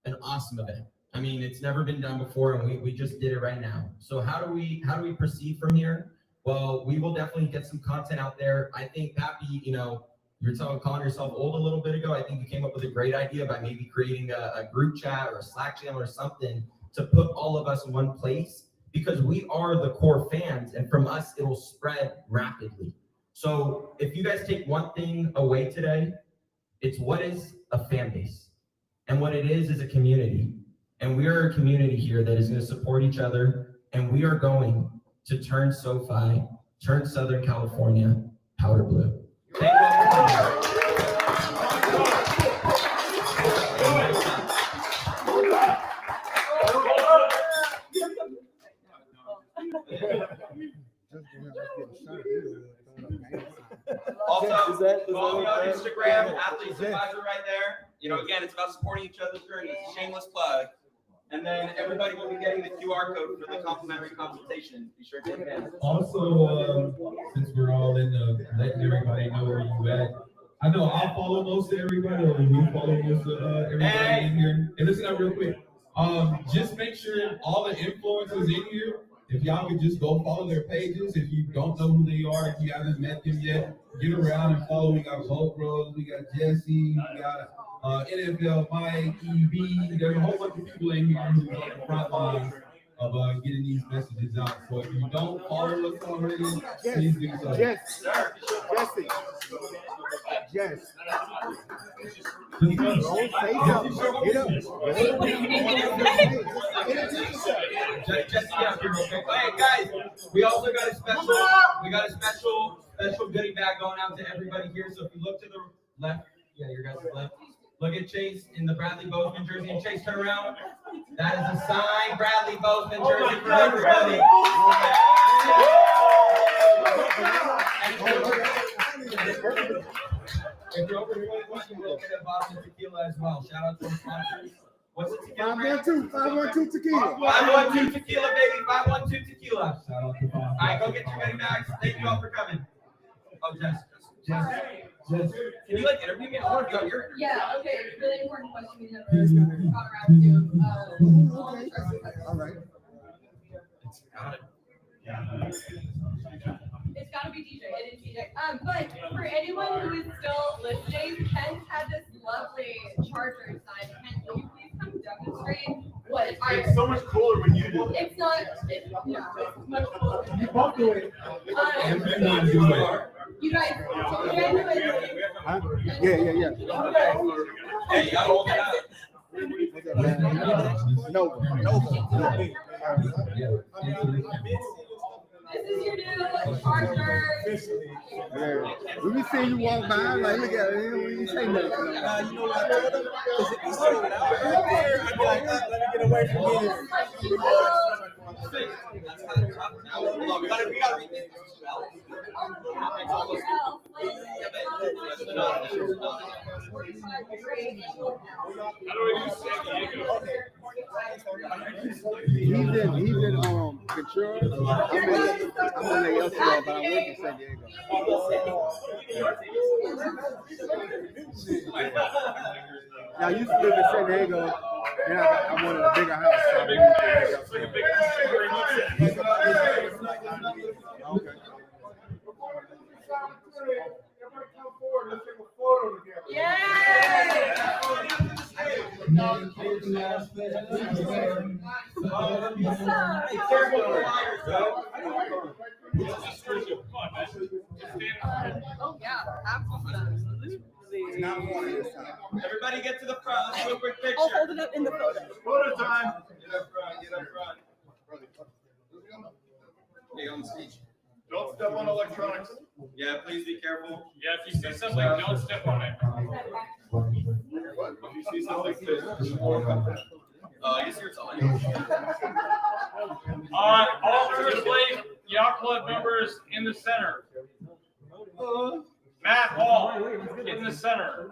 an awesome event. I mean, it's never been done before, and we just did it right now. So how do we proceed from here? Well, we will definitely get some content out there. I think, Pappy, you know, you're calling yourself old a little bit ago. I think you came up with a great idea by maybe creating a group chat or a Slack channel or something to put all of us in one place, because we are the core fans, and from us, it'll spread rapidly. So if you guys take one thing away today, it's what is a fan base, and what it is a community. And we are a community here that is going to support each other, and we are going to turn SoFi, turn Southern California powder blue. Thank you all for coming. Also, follow me on Instagram, Athletes Advisor right there. You know, again, it's about supporting each other's journey. It's a shameless plug. And then everybody will be getting the QR code for the complimentary consultation. Be sure to take advantage. Also, since we're all in the letting everybody know where you at, I know I'll follow most of everybody, or we follow most of everybody in here. And listen up real quick. Just make sure all the influencers in here, if y'all could just go follow their pages. If you don't know who they are, if you haven't met them yet, get around and follow. We got Volt Bros, we got Jesse, we got NFLMike, EB. There's a whole bunch of people in here who's on the front line of getting these messages out. So if you don't follow us already, please do so. Yes, Jesse. Yes. Hey guys, we also got a special goodie bag going out to everybody here. So if you look to the left, yeah, your guys' left. Look at Chase in the Bradley Bozeman jersey. And Chase, turn around. That is a signed Bradley Bozeman jersey for everybody. If you're over here, look at Boston Tequila as well. Shout out to our sponsors. What's the tequila? 512 tequila. 512 tequila, baby. 512 tequila. All right, go get your goodie bags. Thank you all for coming. Oh, Jess. Can you like interview me? I want to be on your interview. Yeah, okay. Really important question we never got around to. All right. Got it. It's got gotta be DJ. It is DJ. But for anyone who is still listening, Ken's had this lovely charger sign. Ken, will you please come demonstrate what It's so much cooler when you do it. It's not. It's much cooler. You both do it. You guys, Yeah. Hey, y'all hold it up. No. This is your new charger. Yeah. When we see you walk by, like, look at him, when you say nothing. You know what I told him? Because if he sold it out right there, I'd be like, let me get away from here. He's in Ventura. I'm in El Salvador, but I work in San Diego. Now I used to live in San Diego, and I wanted a bigger house. So I moved to okay. Oh yeah, absolutely. Everybody get to the front. Let's do a quick picture. I'll hold it up in the photo. Photo time. Get up front. Hey, on the stage. Don't step on electronics. Yeah, please be careful. Yeah, if you see something, don't step on it. If you see something, I guess you're telling. All first plate yacht club members in the center. Matt Hall in the center.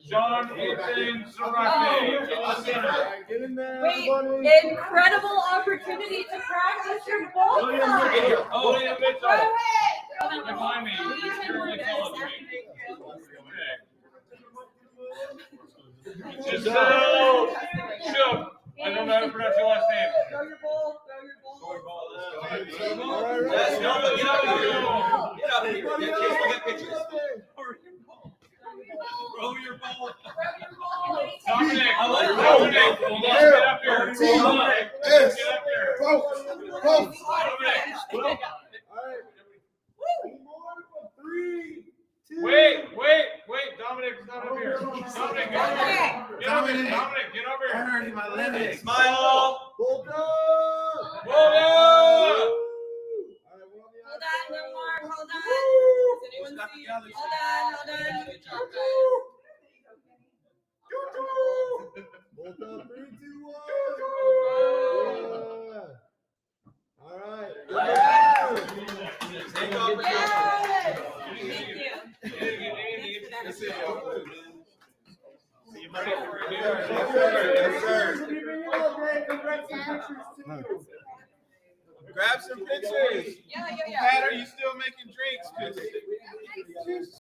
John Ethan Zarate in the center. Get in there, Wait, incredible opportunity to practice your ball. William Mitchell. William Mitchell. Wait. Behind me. Giselle Shook. I don't know how to pronounce your last name. Throw your ball. Yes, get over here. Get out of here. Get pictures. Throw your ball. Dominic, hold on, get up here. Dominic, get up here. Dominic. Wait, Dominic's not up here. Dominic, get over here. Dominic, get over here. Hurting my leg. Smile. Hold up. Hold on, no more. Hold on. Does anyone see? Hold on. Hold up. 3, 2, 1. All right. Take off. Grab some pictures. Yeah. Pat, are you still making drinks?